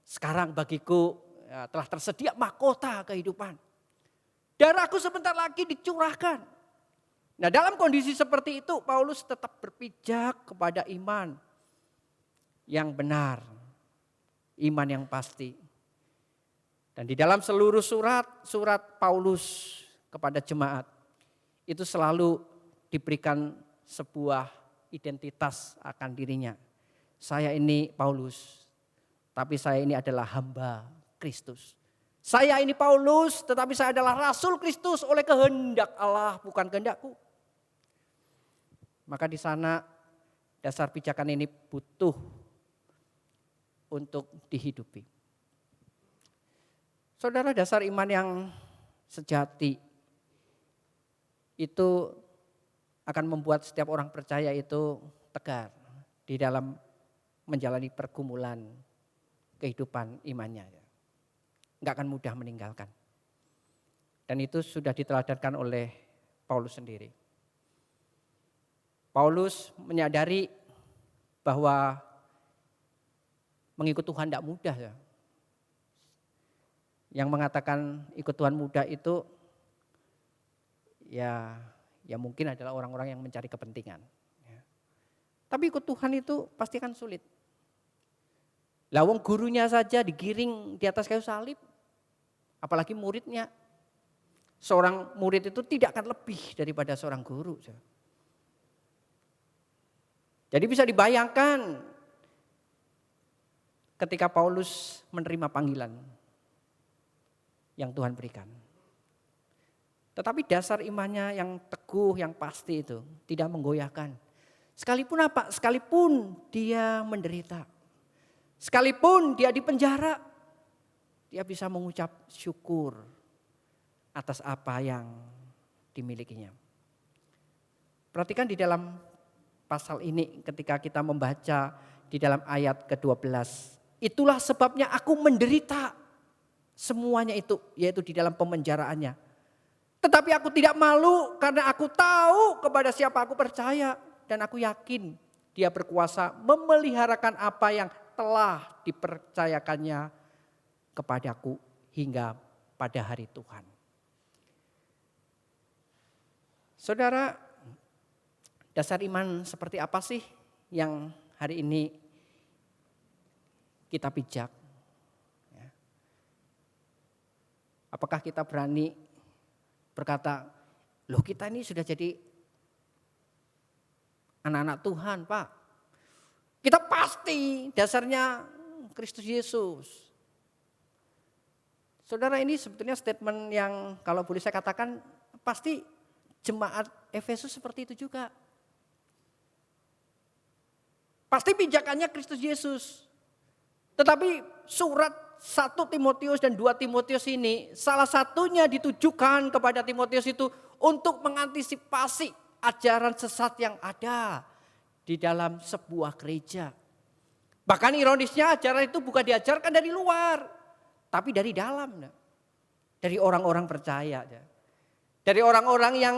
sekarang bagiku telah tersedia mahkota kehidupan. Darahku sebentar lagi dicurahkan. Nah, dalam kondisi seperti itu Paulus tetap berpijak kepada iman yang benar, iman yang pasti. Dan di dalam seluruh surat Paulus kepada jemaat itu selalu diberikan sebuah identitas akan dirinya. Saya ini Paulus, tapi saya ini adalah hamba Kristus. Saya ini Paulus, tetapi saya adalah rasul Kristus oleh kehendak Allah, bukan kehendakku. Maka di sana dasar pijakan ini butuh untuk dihidupi. Saudara, dasar iman yang sejati itu akan membuat setiap orang percaya itu tegar di dalam menjalani pergumulan kehidupan imannya. Enggak akan mudah meninggalkan. Dan itu sudah diteladankan oleh Paulus sendiri. Paulus menyadari bahwa mengikut Tuhan tidak mudah ya. Yang mengatakan ikut Tuhan mudah itu ya mungkin adalah orang-orang yang mencari kepentingan. Tapi ikut Tuhan itu pasti kan sulit. Lawang gurunya saja digiring di atas kayu salib, apalagi muridnya. Seorang murid itu tidak akan lebih daripada seorang guru. Jadi bisa dibayangkan ketika Paulus menerima panggilan yang Tuhan berikan. Tetapi dasar imannya yang teguh, yang pasti itu tidak menggoyahkan. Sekalipun apa? Sekalipun dia menderita. Sekalipun dia di penjara, dia bisa mengucap syukur atas apa yang dimilikinya. Perhatikan di dalam pasal ini ketika kita membaca di dalam ayat ke-12. Itulah sebabnya aku menderita semuanya itu, yaitu di dalam pemenjaraannya. Tetapi aku tidak malu karena aku tahu kepada siapa aku percaya. Dan aku yakin dia berkuasa memeliharakan apa yang telah dipercayakannya kepadaku hingga pada hari Tuhan. Saudara, dasar iman seperti apa sih yang hari ini kita pijak. Ya. Apakah kita berani berkata, loh kita ini sudah jadi anak-anak Tuhan Pak. Kita pasti dasarnya Kristus Yesus. Saudara, ini sebetulnya statement yang kalau boleh saya katakan pasti jemaat Efesus seperti itu juga. Pasti pijakannya Kristus Yesus. Tetapi surat 1 Timotius dan 2 Timotius ini salah satunya ditujukan kepada Timotius itu untuk mengantisipasi ajaran sesat yang ada di dalam sebuah gereja. Bahkan ironisnya ajaran itu bukan diajarkan dari luar, tapi dari dalam. Dari orang-orang percaya. Dari orang-orang yang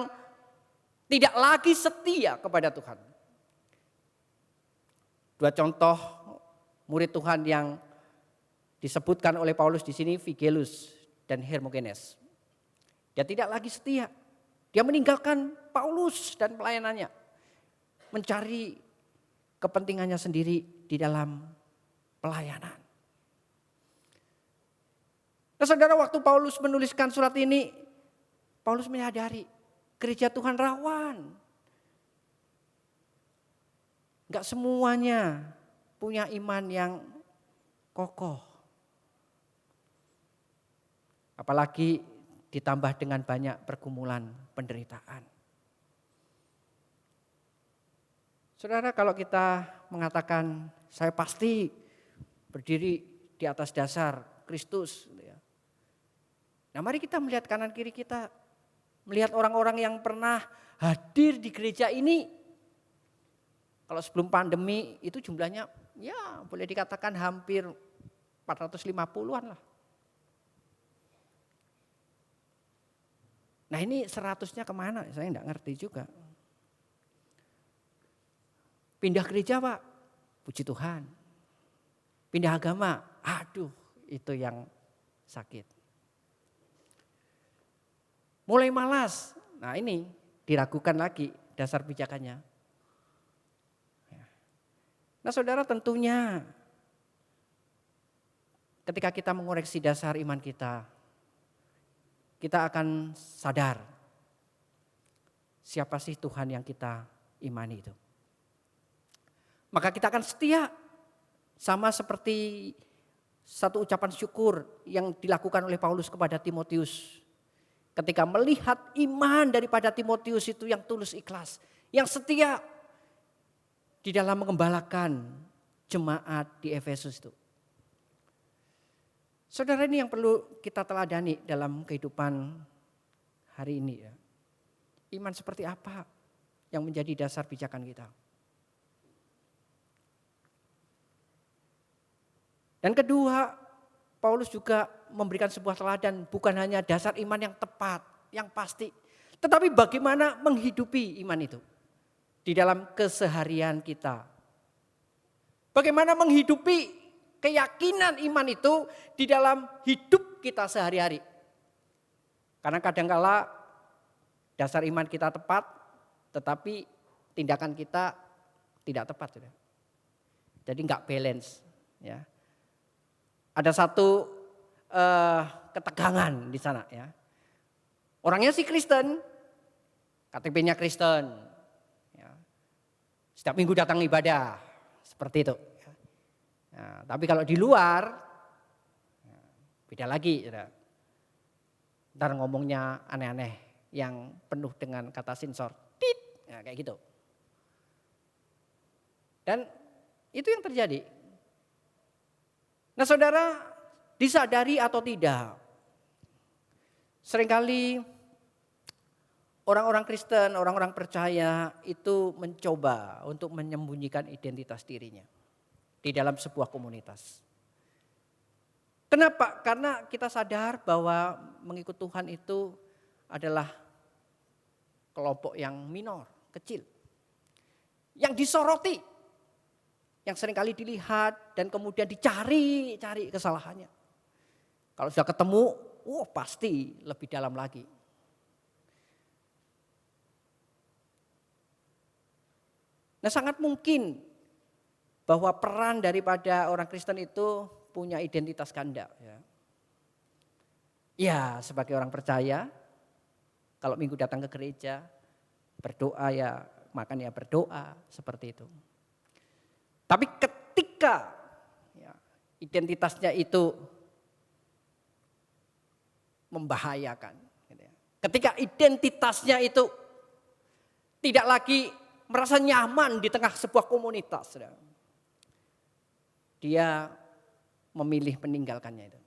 tidak lagi setia kepada Tuhan. Dua contoh murid Tuhan yang disebutkan oleh Paulus di sini, Figelus dan Hermogenes. Dia tidak lagi setia. Dia meninggalkan Paulus dan pelayanannya. Mencari kepentingannya sendiri di dalam pelayanan. Nah, saudara, waktu Paulus menuliskan surat ini, Paulus menyadari gereja Tuhan rawan. Enggak semuanya punya iman yang kokoh. Apalagi ditambah dengan banyak pergumulan penderitaan. Saudara, kalau kita mengatakan saya pasti berdiri di atas dasar Kristus. Nah, mari kita melihat kanan kiri kita. Melihat orang-orang yang pernah hadir di gereja ini. Kalau sebelum pandemi itu jumlahnya ya boleh dikatakan hampir 450-an lah. Nah, ini 100-nya kemana? Saya enggak ngerti juga. Pindah gereja Pak, puji Tuhan. Pindah agama, aduh itu yang sakit. Mulai malas, nah ini diragukan lagi dasar pijakannya. Nah saudara, tentunya ketika kita mengoreksi dasar iman kita akan sadar siapa sih Tuhan yang kita imani itu. Maka kita akan setia, sama seperti satu ucapan syukur yang dilakukan oleh Paulus kepada Timotius. Ketika melihat iman daripada Timotius itu yang tulus ikhlas, yang setia di dalam mengembalakan jemaat di Efesus itu. Saudara, ini yang perlu kita teladani dalam kehidupan hari ini ya. Iman seperti apa yang menjadi dasar pijakan kita. Dan kedua, Paulus juga memberikan sebuah teladan, bukan hanya dasar iman yang tepat, yang pasti, tetapi bagaimana menghidupi iman itu di dalam keseharian kita. Bagaimana menghidupi keyakinan iman itu di dalam hidup kita sehari-hari. Karena kadangkala dasar iman kita tepat, tetapi tindakan kita tidak tepat. Jadi enggak balance. Ya. Ada satu ketegangan di sana. Ya. Orangnya sih Kristen, KTP-nya Kristen. Ya. Setiap minggu datang ibadah, seperti itu. Nah, tapi kalau di luar, beda lagi. Ntar ngomongnya aneh-aneh yang penuh dengan kata sensor. Tit, nah, kayak gitu. Dan itu yang terjadi. Nah saudara, disadari atau tidak, seringkali orang-orang Kristen, orang-orang percaya itu mencoba untuk menyembunyikan identitas dirinya di dalam sebuah komunitas. Kenapa? Karena kita sadar bahwa mengikut Tuhan itu adalah kelompok yang minor, kecil. Yang disoroti, yang seringkali dilihat dan kemudian dicari kesalahannya. Kalau sudah ketemu, pasti lebih dalam lagi. Nah sangat mungkin bahwa peran daripada orang Kristen itu punya identitas ganda. Ya, sebagai orang percaya, kalau minggu datang ke gereja, berdoa ya, makan ya berdoa, seperti itu. Tapi ketika identitasnya itu membahayakan, ketika identitasnya itu tidak lagi merasa nyaman di tengah sebuah komunitas, dia memilih meninggalkannya itu.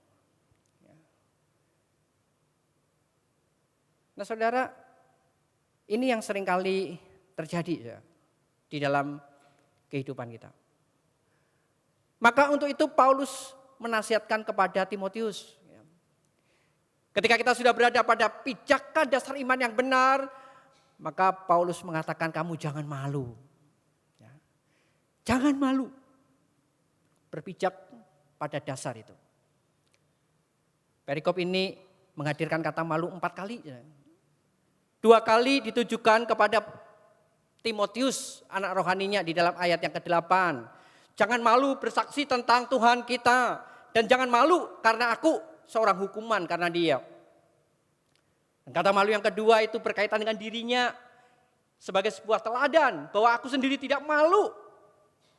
Nah saudara, ini yang seringkali terjadi di dalam kehidupan kita. Maka untuk itu Paulus menasihatkan kepada Timotius. Ketika kita sudah berada pada pijakan dasar iman yang benar, maka Paulus mengatakan kamu jangan malu. Jangan malu. Berpijak pada dasar itu. Perikop ini menghadirkan kata malu 4 kali. 2 kali ditujukan kepada Timotius, anak rohaninya di dalam ayat yang ke-8. Jangan malu bersaksi tentang Tuhan kita. Dan jangan malu karena aku seorang hukuman karena dia. Dan kata malu yang kedua itu berkaitan dengan dirinya. Sebagai sebuah teladan bahwa aku sendiri tidak malu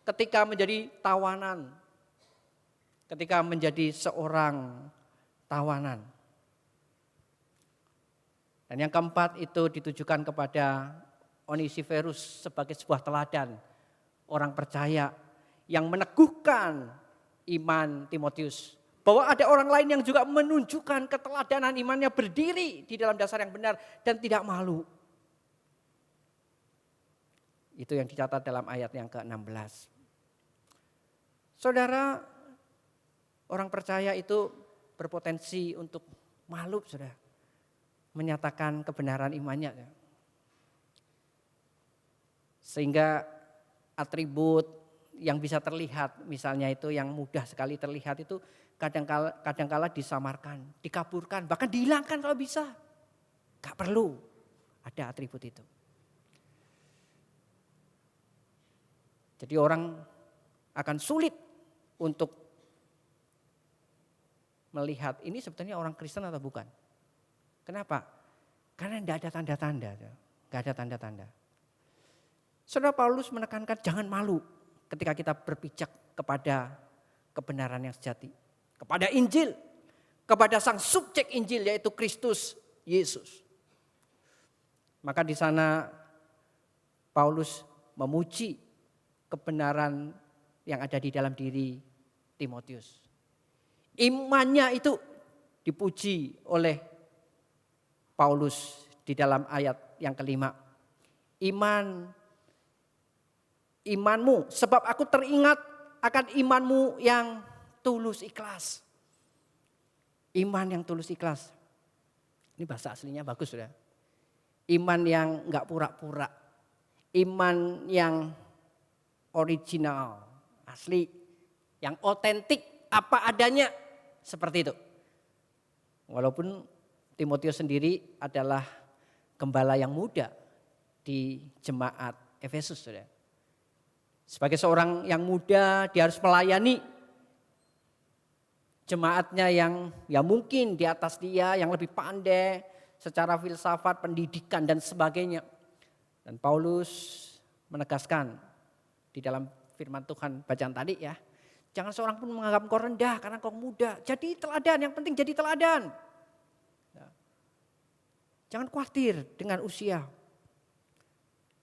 ketika menjadi tawanan. Ketika menjadi seorang tawanan. Dan yang keempat itu ditujukan kepada Onesiferus sebagai sebuah teladan. Orang percaya yang meneguhkan iman Timotius. Bahwa ada orang lain yang juga menunjukkan keteladanan imannya berdiri di dalam dasar yang benar dan tidak malu. Itu yang dicatat dalam ayat yang ke-16. Saudara, orang percaya itu berpotensi untuk malu, saudara. Menyatakan kebenaran imannya. Sehingga atribut yang bisa terlihat, misalnya itu yang mudah sekali terlihat itu kadangkala disamarkan, dikaburkan, bahkan dihilangkan kalau bisa. Gak perlu ada atribut itu. Jadi orang akan sulit untuk melihat ini sebetulnya orang Kristen atau bukan. Kenapa? Karena tidak ada tanda-tanda. Tidak ada tanda-tanda. Saudara Paulus menekankan jangan malu ketika kita berpijak kepada kebenaran yang sejati. Kepada Injil. Kepada sang subjek Injil yaitu Kristus Yesus. Maka di sana Paulus memuji kebenaran yang ada di dalam diri Timotius. Imannya itu dipuji oleh Paulus di dalam ayat yang ke-5. Imanmu, sebab aku teringat akan imanmu yang tulus ikhlas. Iman yang tulus ikhlas. Ini bahasa aslinya bagus sudah. Iman yang enggak pura-pura. Iman yang original, asli, yang otentik, apa adanya, seperti itu. Walaupun Timotius sendiri adalah gembala yang muda di jemaat Efesus. Sebagai seorang yang muda, dia harus melayani jemaatnya yang ya mungkin di atas dia, yang lebih pandai secara filsafat, pendidikan dan sebagainya. Dan Paulus menegaskan di dalam firman Tuhan bacaan tadi ya. Jangan seorang pun menganggap engkau rendah karena engkau muda. Jadi teladan, yang penting jadi teladan. Jangan khawatir dengan usia.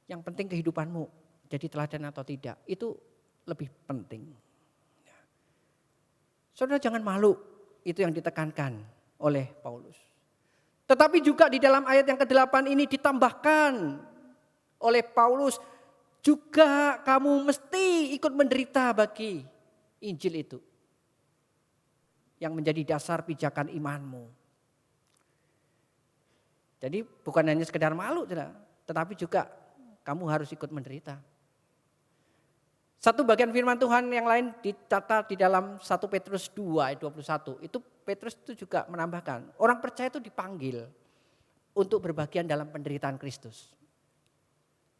Yang penting kehidupanmu jadi teladan atau tidak. Itu lebih penting. Saudara jangan malu. Itu yang ditekankan oleh Paulus. Tetapi juga di dalam ayat yang ke-8 ini ditambahkan oleh Paulus. Juga kamu mesti ikut menderita bagi Injil itu. Yang menjadi dasar pijakan imanmu. Jadi bukan hanya sekedar malu, tetapi juga kamu harus ikut menderita. Satu bagian firman Tuhan yang lain dicatat di dalam 1 Petrus 2 ayat 21. Itu Petrus itu juga menambahkan, orang percaya itu dipanggil untuk berbagian dalam penderitaan Kristus.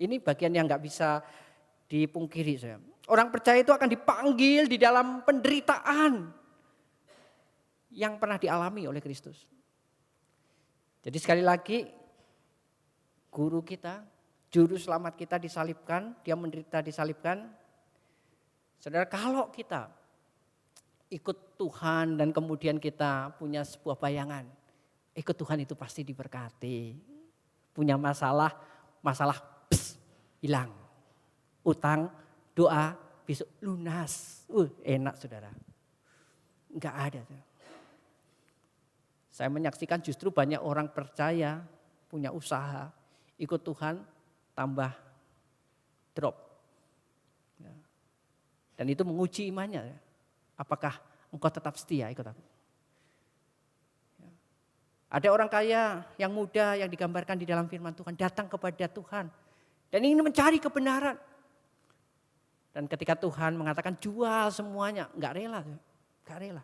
Ini bagian yang gak bisa dipungkiri. Orang percaya itu akan dipanggil di dalam penderitaan yang pernah dialami oleh Kristus. Jadi sekali lagi, guru kita, juru selamat kita disalibkan, dia menderita disalibkan. Saudara, kalau kita ikut Tuhan dan kemudian kita punya sebuah bayangan, ikut Tuhan itu pasti diberkati. Punya masalah hilang. Utang, doa, besok lunas. Enak saudara. Enggak ada. Saya menyaksikan justru banyak orang percaya, punya usaha, ikut Tuhan tambah drop. Dan itu menguji imannya. Apakah engkau tetap setia ikut aku? Ada orang kaya yang muda yang digambarkan di dalam firman Tuhan datang kepada Tuhan dan ingin mencari kebenaran. Dan ketika Tuhan mengatakan jual semuanya, enggak rela.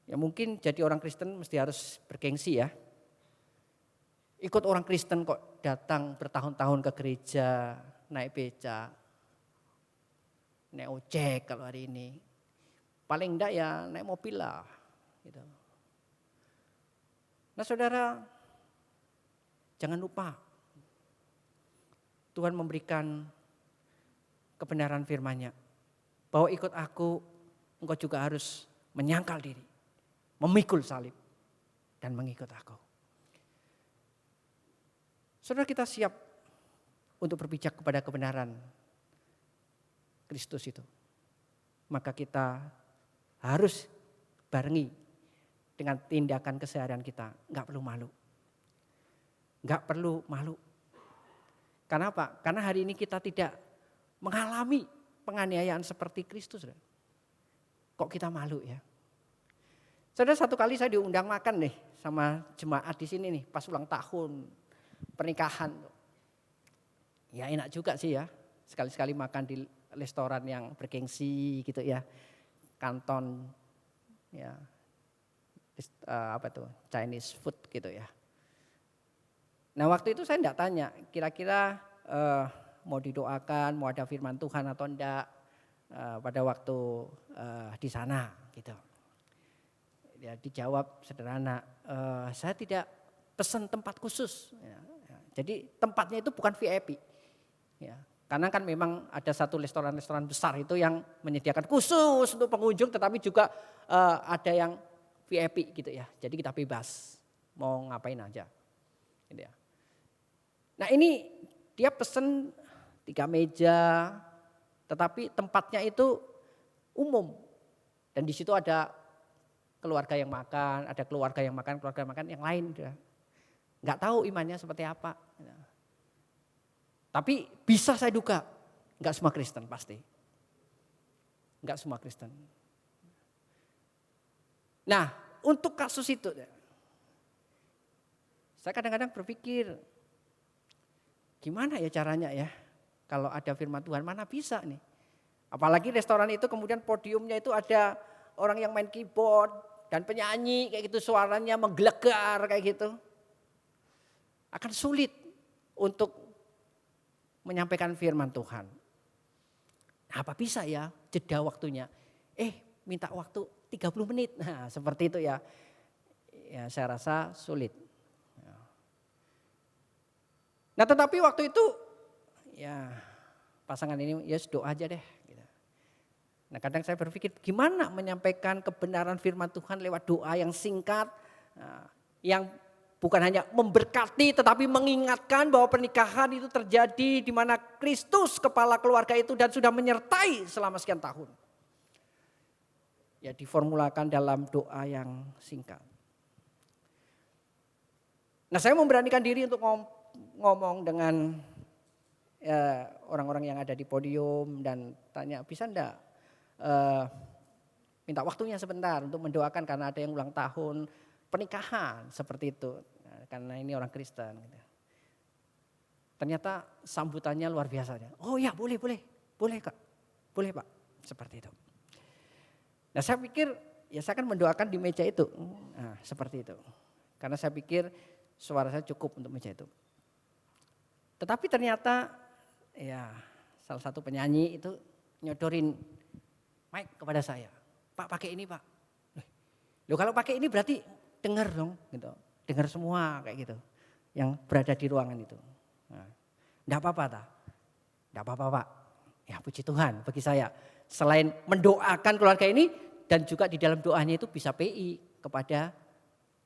Ya mungkin jadi orang Kristen mesti harus bergengsi ya. Ikut orang Kristen kok datang bertahun-tahun ke gereja, naik beca, naik ojek kalau hari ini. Paling enggak ya naik mobil lah. Gitu. Nah saudara, jangan lupa Tuhan memberikan kebenaran firman-Nya. Bahwa ikut aku, engkau juga harus menyangkal diri, memikul salib, dan mengikut aku. Saudara, kita siap untuk berpijak kepada kebenaran Kristus itu. Maka kita harus barengi dengan tindakan keseharian kita. Enggak perlu malu. Enggak perlu malu. Karena apa? Karena hari ini kita tidak mengalami penganiayaan seperti Kristus. Kok kita malu ya? Saudara, satu kali saya diundang makan nih sama jemaat di sini nih pas ulang tahun pernikahan. Ya enak juga sih ya. Sekali-sekali makan di restoran yang bergengsi gitu ya. Kanton ya. Chinese food gitu ya. Nah waktu itu saya enggak tanya kira-kira mau didoakan, mau ada firman Tuhan atau enggak pada waktu di sana gitu. Ya dijawab sederhana, saya tidak pesan tempat khusus. Jadi tempatnya itu bukan VIP. Ya, karena kan memang ada satu restoran-restoran besar itu yang menyediakan khusus untuk pengunjung, tetapi juga ada yang VIP gitu ya. Jadi kita bebas mau ngapain aja. Gitu ya. Nah ini dia pesen 3 meja, tetapi tempatnya itu umum. Dan di situ ada keluarga yang makan, ada keluarga yang makan yang lain. Enggak tahu imannya seperti apa. Tapi bisa saya duga, enggak semua Kristen pasti. Enggak semua Kristen. Nah, untuk kasus itu, saya kadang-kadang berpikir, gimana ya caranya ya, kalau ada firman Tuhan, mana bisa nih. Apalagi restoran itu kemudian podiumnya itu ada orang yang main keyboard dan penyanyi kayak gitu, suaranya menggelegar kayak gitu. Akan sulit untuk menyampaikan firman Tuhan. Apa bisa ya jeda waktunya? Minta waktu 30 menit. Nah seperti itu ya. Ya saya rasa sulit. Nah tetapi waktu itu ya pasangan ini ya doa aja deh. Nah kadang saya berpikir gimana menyampaikan kebenaran firman Tuhan lewat doa yang singkat. Yang bukan hanya memberkati tetapi mengingatkan bahwa pernikahan itu terjadi di mana Kristus kepala keluarga itu dan sudah menyertai selama sekian tahun. Ya diformulakan dalam doa yang singkat. Nah saya memberanikan diri untuk ngomong dengan orang-orang yang ada di podium dan tanya bisa enggak minta waktunya sebentar untuk mendoakan karena ada yang ulang tahun pernikahan seperti itu. Nah, karena ini orang Kristen. Gitu. Ternyata sambutannya luar biasa. Oh ya boleh Kak, boleh Pak, seperti itu. Nah saya pikir ya saya akan mendoakan di meja itu, nah, seperti itu. Karena saya pikir suara saya cukup untuk meja itu. Tetapi ternyata ya salah satu penyanyi itu nyodorin mic kepada saya. Pak pakai ini Pak. Loh kalau pakai ini berarti dengar dong gitu. Dengar semua kayak gitu. Yang berada di ruangan itu. Nah, enggak apa-apa tak? Enggak apa-apa Pak. Ya puji Tuhan bagi saya. Selain mendoakan keluarga ini dan juga di dalam doanya itu bisa PI kepada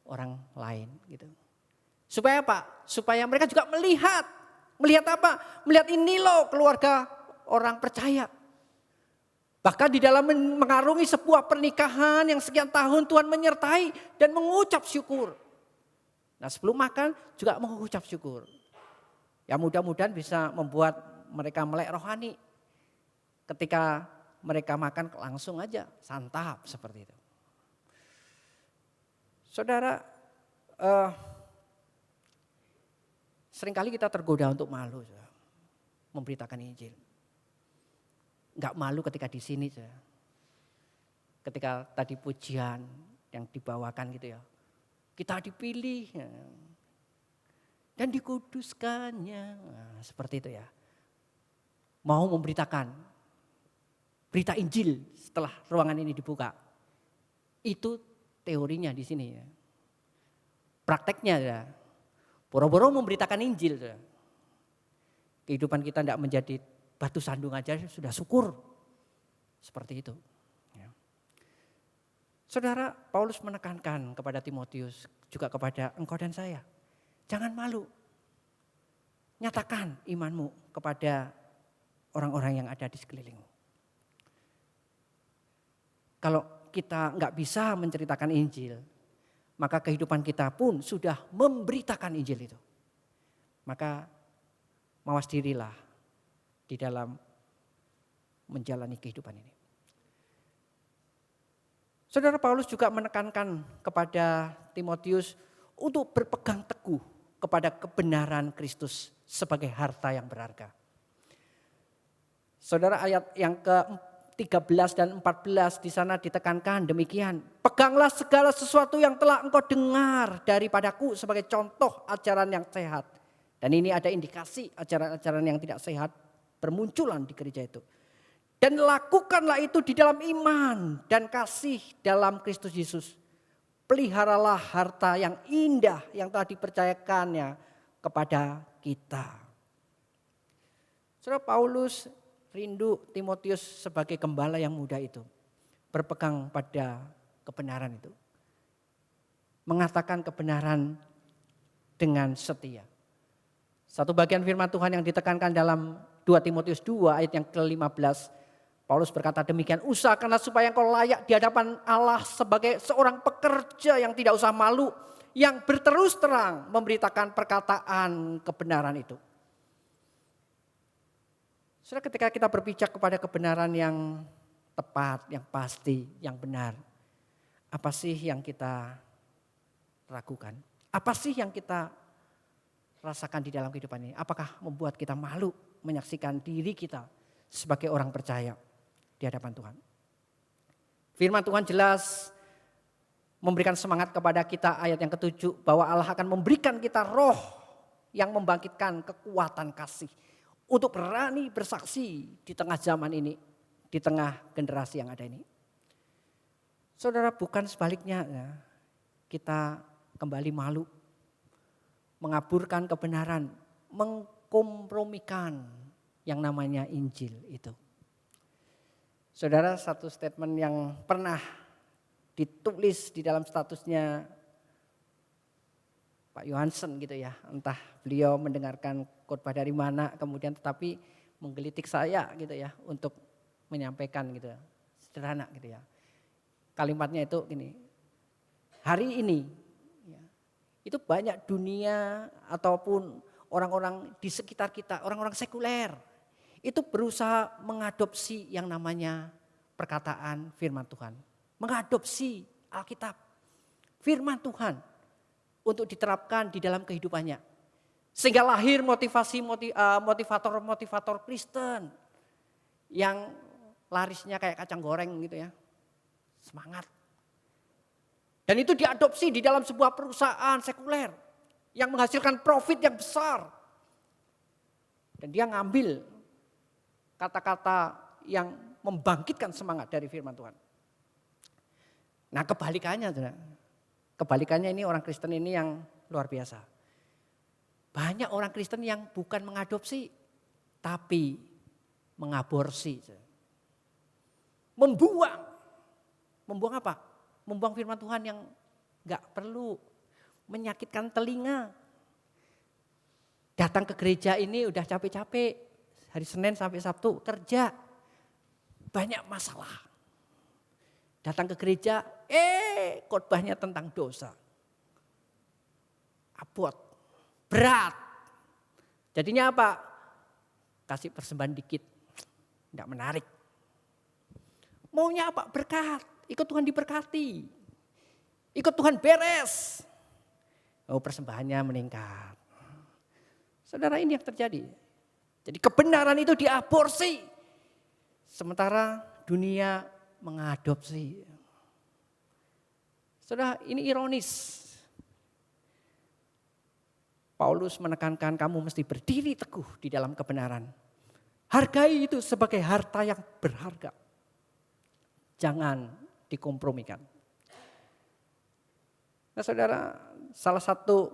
orang lain gitu. Supaya apa? Supaya mereka juga melihat. Melihat apa? Melihat ini loh keluarga orang percaya. Bahkan di dalam mengarungi sebuah pernikahan yang sekian tahun Tuhan menyertai dan mengucap syukur. Nah sebelum makan juga mengucap syukur. Ya mudah-mudahan bisa membuat mereka melek rohani. Ketika mereka makan langsung aja santap seperti itu. Saudara, seringkali kita tergoda untuk malu memberitakan Injil. Enggak malu ketika di sini saja. Ketika tadi pujian yang dibawakan gitu ya. Kita dipilih dan dikuduskannya. Nah, seperti itu ya. Mau memberitakan berita Injil setelah ruangan ini dibuka. Itu teorinya di sini ya. Prakteknya ya. Boro-boro memberitakan Injil ya. Kehidupan kita tidak menjadi batu sandung aja sudah syukur. Seperti itu. Ya. Saudara, Paulus menekankan kepada Timotius, juga kepada engkau dan saya. Jangan malu. Nyatakan imanmu kepada orang-orang yang ada di sekelilingmu. Kalau kita nggak bisa menceritakan Injil, maka kehidupan kita pun sudah memberitakan Injil itu. Maka mawas dirilah di dalam menjalani kehidupan ini. Saudara Paulus juga menekankan kepada Timotius untuk berpegang teguh kepada kebenaran Kristus sebagai harta yang berharga. Saudara ayat yang ke-13 dan 14 di sana ditekankan demikian. Peganglah segala sesuatu yang telah engkau dengar daripadaku sebagai contoh ajaran yang sehat. Dan ini ada indikasi ajaran-ajaran yang tidak sehat bermunculan di gereja itu. Dan lakukanlah itu di dalam iman dan kasih dalam Kristus Yesus. Peliharalah harta yang indah yang telah dipercayakannya kepada kita. Saudara Paulus rindu Timotius sebagai gembala yang muda itu. Berpegang pada kebenaran itu. Mengatakan kebenaran dengan setia. Satu bagian firman Tuhan yang ditekankan dalam 2 Timotius 2 ayat yang ke-15. Paulus berkata demikian, usahakanlah supaya engkau layak di hadapan Allah sebagai seorang pekerja yang tidak usah malu, yang berterus terang memberitakan perkataan kebenaran itu. Saudara, ketika kita berpijak kepada kebenaran yang tepat, yang pasti, yang benar, apa sih yang kita ragukan? Apa sih yang kita rasakan di dalam kehidupan ini? Apakah membuat kita malu menyaksikan diri kita sebagai orang percaya di hadapan Tuhan? Firman Tuhan jelas memberikan semangat kepada kita ayat yang ke-7 bahwa Allah akan memberikan kita roh yang membangkitkan kekuatan kasih untuk berani bersaksi di tengah zaman ini, di tengah generasi yang ada ini. Saudara, bukan sebaliknya ya, kita kembali malu, mengaburkan kebenaran, mengkompromikan yang namanya Injil itu. Saudara, satu statement yang pernah ditulis di dalam statusnya Pak Johansen gitu ya. Entah beliau mendengarkan khotbah dari mana kemudian tetapi menggelitik saya gitu ya untuk menyampaikan gitu ya. Sederhana gitu ya. Kalimatnya itu gini, hari ini ya, itu banyak dunia ataupun orang-orang di sekitar kita, orang-orang sekuler itu berusaha mengadopsi yang namanya perkataan firman Tuhan. Mengadopsi Alkitab, firman Tuhan untuk diterapkan di dalam kehidupannya. Sehingga lahir motivator-motivator Kristen yang larisnya kayak kacang goreng gitu ya. Semangat. Dan itu diadopsi di dalam sebuah perusahaan sekuler yang menghasilkan profit yang besar. Dan dia ngambil kata-kata yang membangkitkan semangat dari firman Tuhan. Nah kebalikannya, kebalikannya ini orang Kristen ini yang luar biasa. Banyak orang Kristen yang bukan mengadopsi, tapi mengaborsi. Membuang apa? Membuang firman Tuhan yang gak perlu, menyakitkan telinga. Datang ke gereja ini udah capek-capek, hari Senin sampai Sabtu kerja, banyak masalah. Datang ke gereja, khotbahnya tentang dosa. Abot, berat. Jadinya apa? Kasih persembahan dikit, enggak menarik. Maunya apa? Berkat, ikut Tuhan diberkati. Ikut Tuhan beres. Oh persembahannya meningkat. Saudara, ini yang terjadi. Jadi kebenaran itu diaborsi. Sementara dunia mengadopsi. Saudara, ini ironis. Paulus menekankan kamu mesti berdiri teguh di dalam kebenaran. Hargai itu sebagai harta yang berharga. Jangan dikompromikan. Nah saudara, salah satu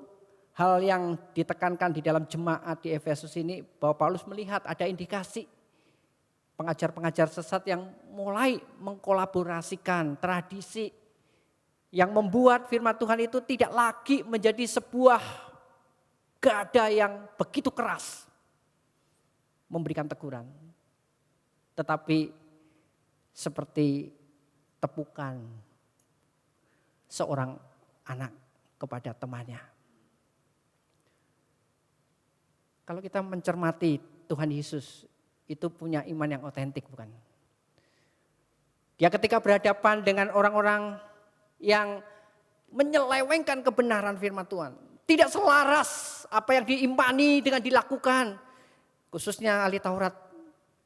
hal yang ditekankan di dalam jemaat di Efesus ini bahwa Paulus melihat ada indikasi pengajar-pengajar sesat yang mulai mengkolaborasikan tradisi yang membuat firman Tuhan itu tidak lagi menjadi sebuah gada yang begitu keras memberikan teguran, tetapi seperti tepukan seorang anak kepada temannya. Kalau kita mencermati Tuhan Yesus itu punya iman yang otentik, bukan? Dia ketika berhadapan dengan orang-orang yang menyelewengkan kebenaran firman Tuhan, tidak selaras apa yang diimani dengan dilakukan. Khususnya ahli Taurat,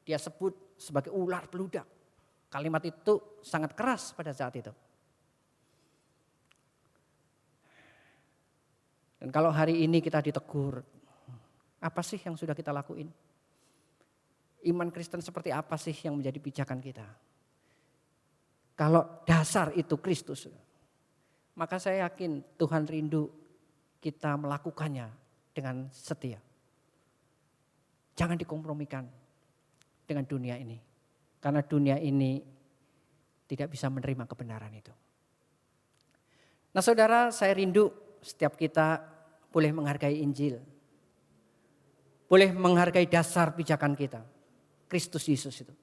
dia sebut sebagai ular beludak. Kalimat itu sangat keras pada saat itu. Dan kalau hari ini kita ditegur, apa sih yang sudah kita lakuin? Iman Kristen seperti apa sih yang menjadi pijakan kita? Kalau dasar itu Kristus, maka saya yakin Tuhan rindu kita melakukannya dengan setia. Jangan dikompromikan dengan dunia ini. Karena dunia ini tidak bisa menerima kebenaran itu. Nah saudara, saya rindu setiap kita boleh menghargai Injil. Boleh menghargai dasar pijakan kita. Kristus Yesus itu.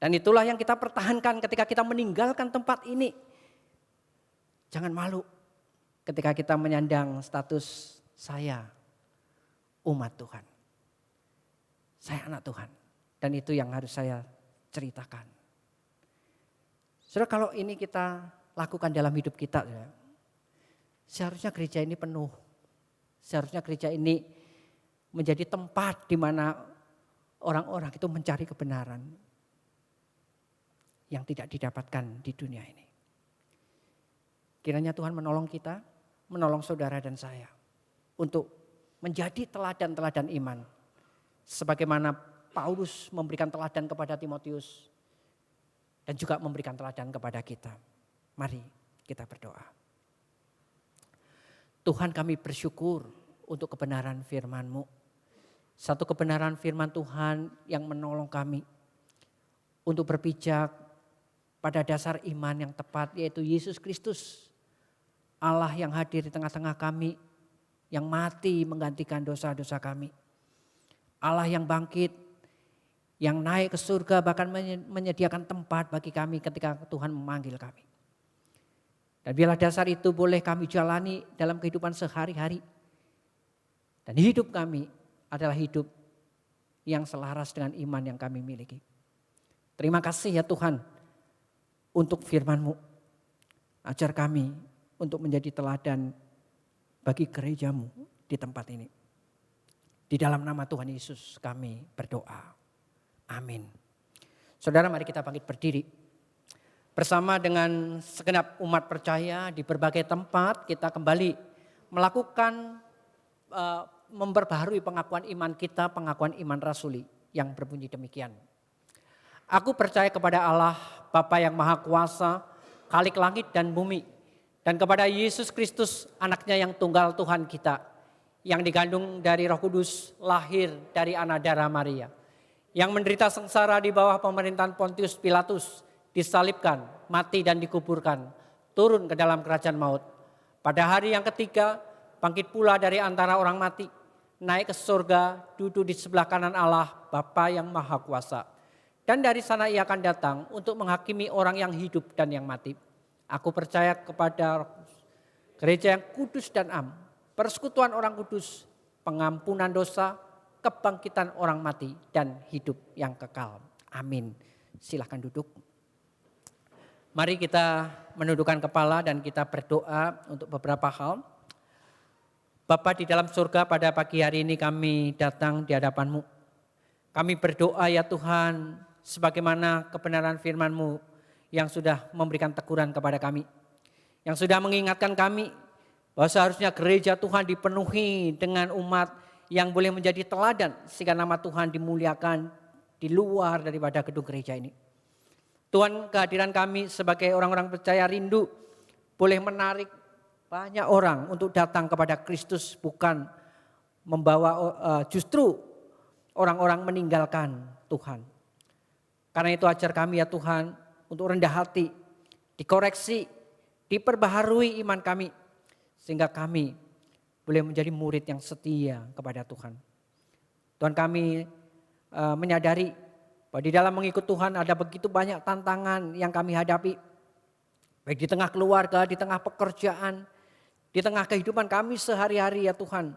Dan itulah yang kita pertahankan ketika kita meninggalkan tempat ini. Jangan malu ketika kita menyandang status saya umat Tuhan. Saya anak Tuhan. Dan itu yang harus saya ceritakan. Saudara, kalau ini kita lakukan dalam hidup kita, seharusnya gereja ini penuh. Seharusnya gereja ini menjadi tempat di mana orang-orang itu mencari kebenaran yang tidak didapatkan di dunia ini. Kiranya Tuhan menolong kita, menolong saudara dan saya untuk menjadi teladan-teladan iman. Sebagaimana Paulus memberikan teladan kepada Timotius dan juga memberikan teladan kepada kita. Mari kita berdoa. Tuhan, kami bersyukur untuk kebenaran firman-Mu. Satu kebenaran firman Tuhan yang menolong kami untuk berpijak pada dasar iman yang tepat, yaitu Yesus Kristus. Allah yang hadir di tengah-tengah kami, yang mati menggantikan dosa-dosa kami. Allah yang bangkit, yang naik ke surga, bahkan menyediakan tempat bagi kami ketika Tuhan memanggil kami. Dan biarlah dasar itu boleh kami jalani dalam kehidupan sehari-hari. Dan hidup kami adalah hidup yang selaras dengan iman yang kami miliki. Terima kasih ya Tuhan untuk firman-Mu. Ajar kami untuk menjadi teladan bagi gereja-Mu di tempat ini. Di dalam nama Tuhan Yesus kami berdoa. Amin. Saudara, mari kita bangkit berdiri. Bersama dengan segenap umat percaya di berbagai tempat kita kembali melakukan memperbaharui pengakuan iman kita, pengakuan iman rasuli yang berbunyi demikian. Aku percaya kepada Allah, Bapa yang Maha Kuasa, Khalik langit dan bumi, dan kepada Yesus Kristus, anaknya yang tunggal Tuhan kita, yang digandung dari Roh Kudus, lahir dari anak darah Maria, yang menderita sengsara di bawah pemerintahan Pontius Pilatus, disalibkan, mati dan dikuburkan, turun ke dalam kerajaan maut. Pada hari yang ketiga, bangkit pula dari antara orang mati, naik ke surga, duduk di sebelah kanan Allah, Bapa yang Maha Kuasa. Dan dari sana ia akan datang untuk menghakimi orang yang hidup dan yang mati. Aku percaya kepada gereja yang kudus dan am, persekutuan orang kudus, pengampunan dosa, kebangkitan orang mati, dan hidup yang kekal. Amin. Silahkan duduk. Mari kita menundukkan kepala dan kita berdoa untuk beberapa hal. Bapa di dalam surga, pada pagi hari ini kami datang di hadapan-Mu. Kami berdoa ya Tuhan, sebagaimana kebenaran firman-Mu yang sudah memberikan teguran kepada kami. Yang sudah mengingatkan kami bahwa seharusnya gereja Tuhan dipenuhi dengan umat yang boleh menjadi teladan sehingga nama Tuhan dimuliakan di luar daripada gedung gereja ini. Tuhan, kehadiran kami sebagai orang-orang percaya rindu boleh menarik banyak orang untuk datang kepada Kristus, bukan membawa justru orang-orang meninggalkan Tuhan. Karena itu ajar kami ya Tuhan untuk rendah hati, dikoreksi, diperbaharui iman kami. Sehingga kami boleh menjadi murid yang setia kepada Tuhan. Tuhan, kami menyadari bahwa di dalam mengikut Tuhan ada begitu banyak tantangan yang kami hadapi. Baik di tengah keluarga, di tengah pekerjaan, di tengah kehidupan kami sehari-hari ya Tuhan.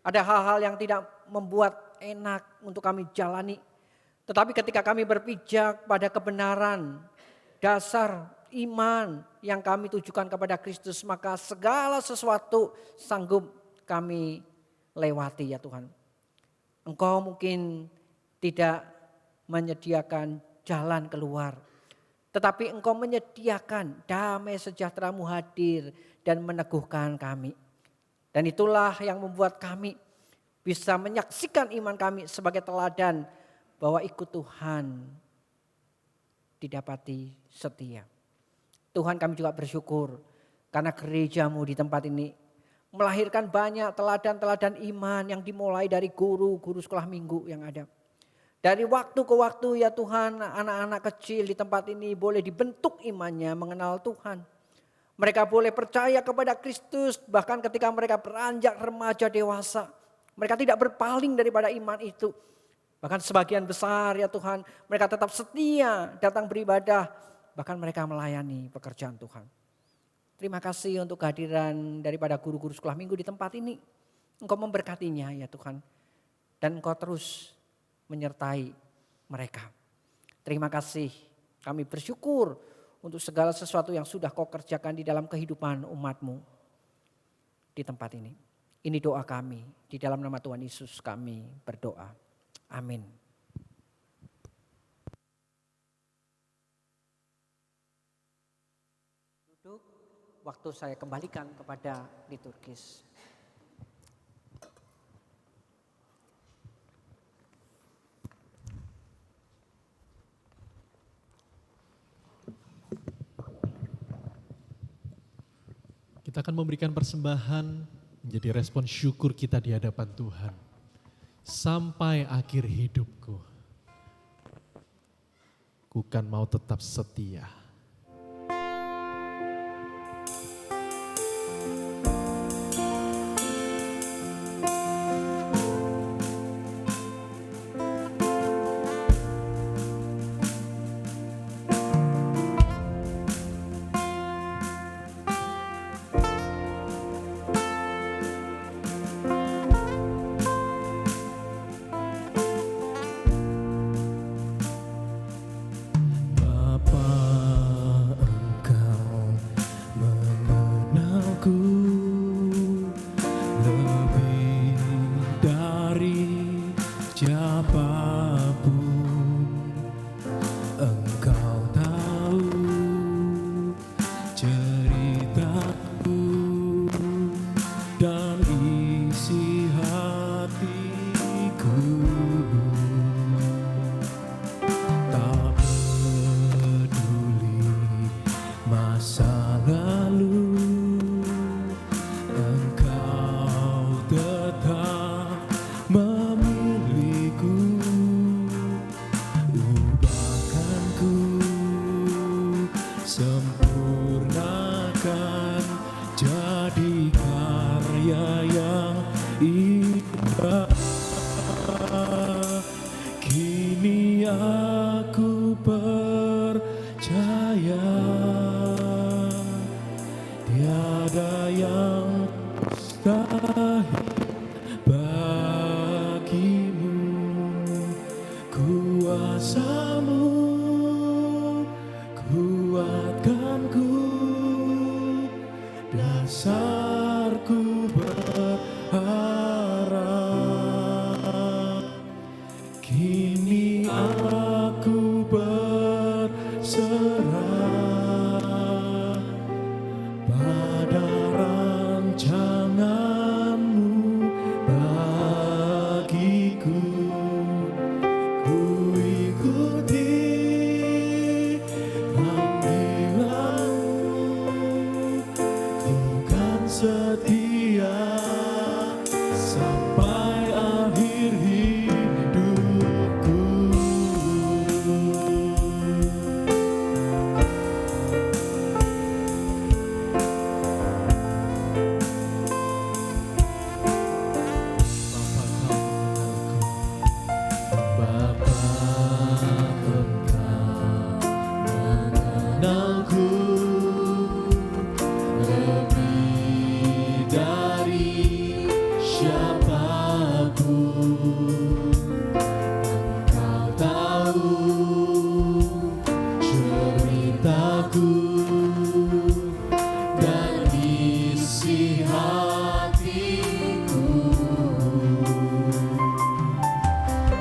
Ada hal-hal yang tidak membuat enak untuk kami jalani. Tetapi ketika kami berpijak pada kebenaran, dasar iman yang kami tujukan kepada Kristus, maka segala sesuatu sanggup kami lewati ya Tuhan. Engkau mungkin tidak menyediakan jalan keluar, tetapi Engkau menyediakan damai sejahtera-Mu hadir dan meneguhkan kami. Dan itulah yang membuat kami bisa menyaksikan iman kami sebagai teladan bahwa ikut Tuhan didapati setia. Tuhan, kami juga bersyukur karena gereja-Mu di tempat ini melahirkan banyak teladan-teladan iman yang dimulai dari guru-guru sekolah minggu yang ada. Dari waktu ke waktu ya Tuhan, anak-anak kecil di tempat ini boleh dibentuk imannya mengenal Tuhan. Mereka boleh percaya kepada Kristus bahkan ketika mereka beranjak remaja dewasa. Mereka tidak berpaling daripada iman itu. Bahkan sebagian besar ya Tuhan, mereka tetap setia datang beribadah, bahkan mereka melayani pekerjaan Tuhan. Terima kasih untuk kehadiran daripada guru-guru sekolah minggu di tempat ini. Engkau memberkatinya ya Tuhan, dan Engkau terus menyertai mereka. Terima kasih, kami bersyukur untuk segala sesuatu yang sudah Kau kerjakan di dalam kehidupan umat-Mu di tempat ini. Ini doa kami, di dalam nama Tuhan Yesus kami berdoa. Amin. Duduk, waktu saya kembalikan kepada liturgis. Kita akan memberikan persembahan menjadi respon syukur kita di hadapan Tuhan. Sampai akhir hidupku, ku kan mau tetap setia. Bapa masa lalu Engkau tetap memilihku, ubahkanku, sempurnakan jadi karya yang indah. Kini aku percaya tiada yang mustahil bagimu. Kuasamu kuatkanku, dasarku berharap. Kini aku berserah pada rancanganmu bagiku. Ku ikuti panggilanmu, ku kan setia sampai akhir hidupku. Bapa Engkau mengenalku lebih dari siapapun. Engkau tahu ceritaku dan isi hatiku.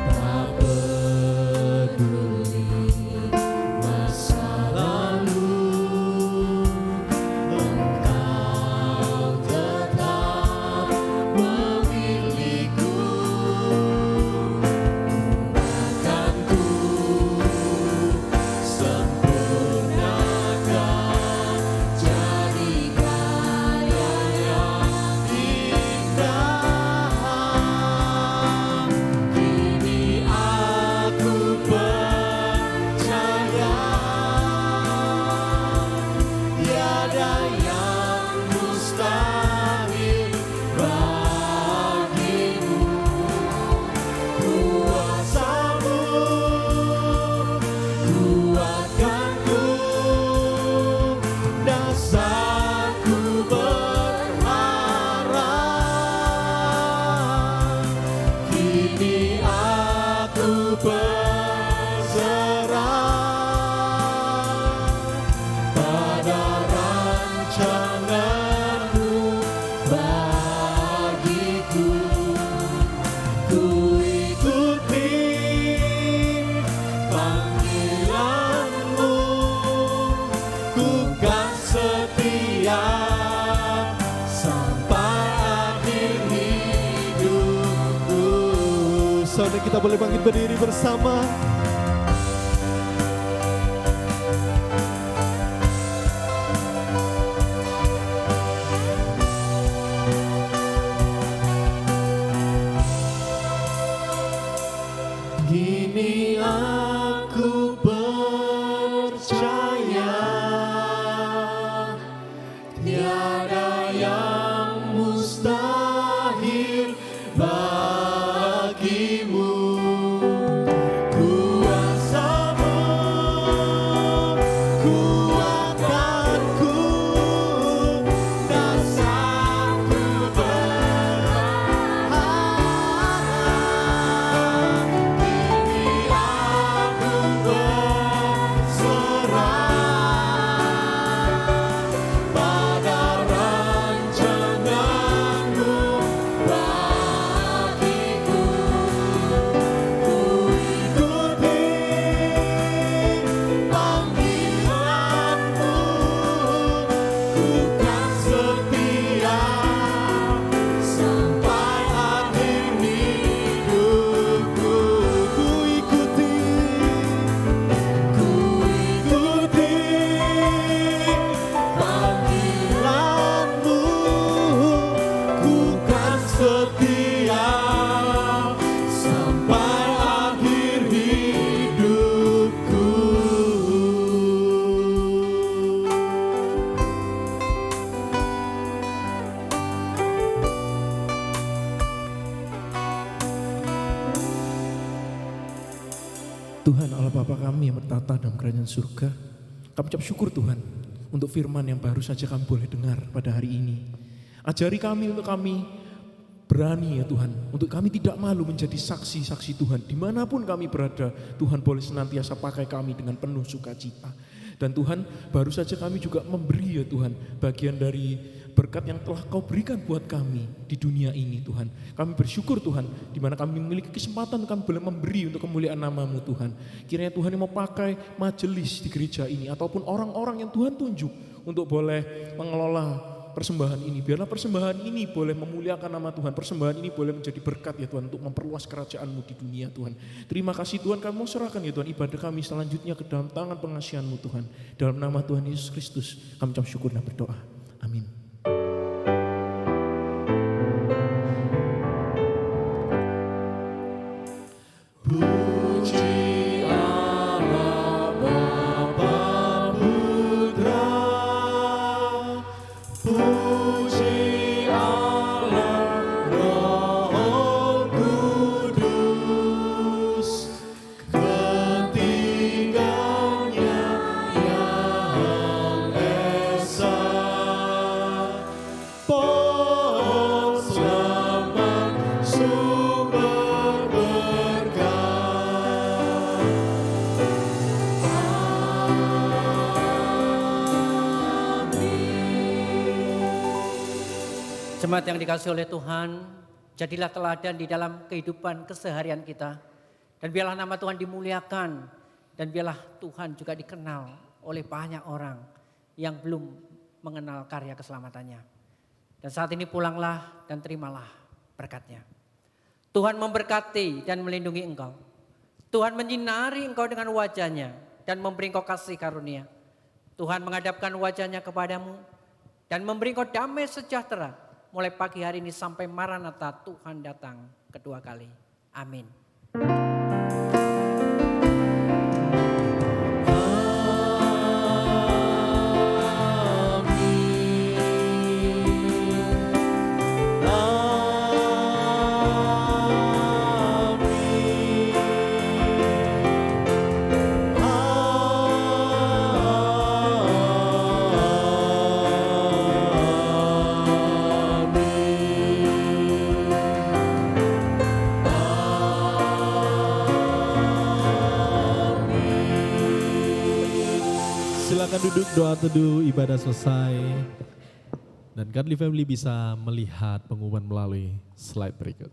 Tak peduli masa lalu, Engkau tetap memilihku. Ubahkanku, sempurnakan jadi karya yang indah. Kini aku percaya tiada yang mustahil bagimu. Kuasamu kuatkanku, dasarku berharap. Kini aku berserah pada rancanganmu bagiku. Ku ikuti panggilanmu, ku kan setia sampai akhir hidupku. Saudara, kita boleh bangkit berdiri bersama. Kini aku percaya tiada yang mustahil bagimu. Ku Tuhan Allah Bapa kami yang bertata dalam kerajaan surga, kami ucap syukur Tuhan untuk firman yang baru saja kami boleh dengar pada hari ini. Ajari kami untuk kami berani ya Tuhan, untuk kami tidak malu menjadi saksi-saksi Tuhan. Dimanapun kami berada, Tuhan boleh senantiasa pakai kami dengan penuh sukacita. Dan Tuhan, baru saja kami juga memberi ya Tuhan, bagian dari berkat yang telah Kau berikan buat kami di dunia ini Tuhan. Kami bersyukur Tuhan, di mana kami memiliki kesempatan kami boleh memberi untuk kemuliaan nama-Mu Tuhan. Kiranya Tuhan yang mau pakai majelis di gereja ini, ataupun orang-orang yang Tuhan tunjuk untuk boleh mengelola persembahan ini. Biarlah persembahan ini boleh memuliakan nama Tuhan. Persembahan ini boleh menjadi berkat ya Tuhan untuk memperluas kerajaan-Mu di dunia Tuhan. Terima kasih Tuhan, kami mau serahkan ya Tuhan ibadah kami selanjutnya ke dalam tangan pengasihan-Mu Tuhan. Dalam nama Tuhan Yesus Kristus kami ucap syukur dan berdoa. Amin. Puji Allah Bapa Putra, puji Allah Roh Kudus, ketiganya yang esa, pohon selamat sumber berkah. Jemaat yang dikasihi oleh Tuhan, jadilah teladan di dalam kehidupan keseharian kita. Dan biarlah nama Tuhan dimuliakan. Dan biarlah Tuhan juga dikenal oleh banyak orang yang belum mengenal karya keselamatannya. Dan saat ini pulanglah dan terimalah berkatnya. Tuhan memberkati dan melindungi engkau. Tuhan menyinari engkau dengan wajahnya dan memberi engkau kasih karunia. Tuhan menghadapkan wajahnya kepadamu dan memberi engkau damai sejahtera. Mulai pagi hari ini sampai Maranatha Tuhan datang kedua kali. Amin. Silakan duduk, doa teduh ibadah selesai. Dan Godly Family bisa melihat pengumuman melalui slide berikut.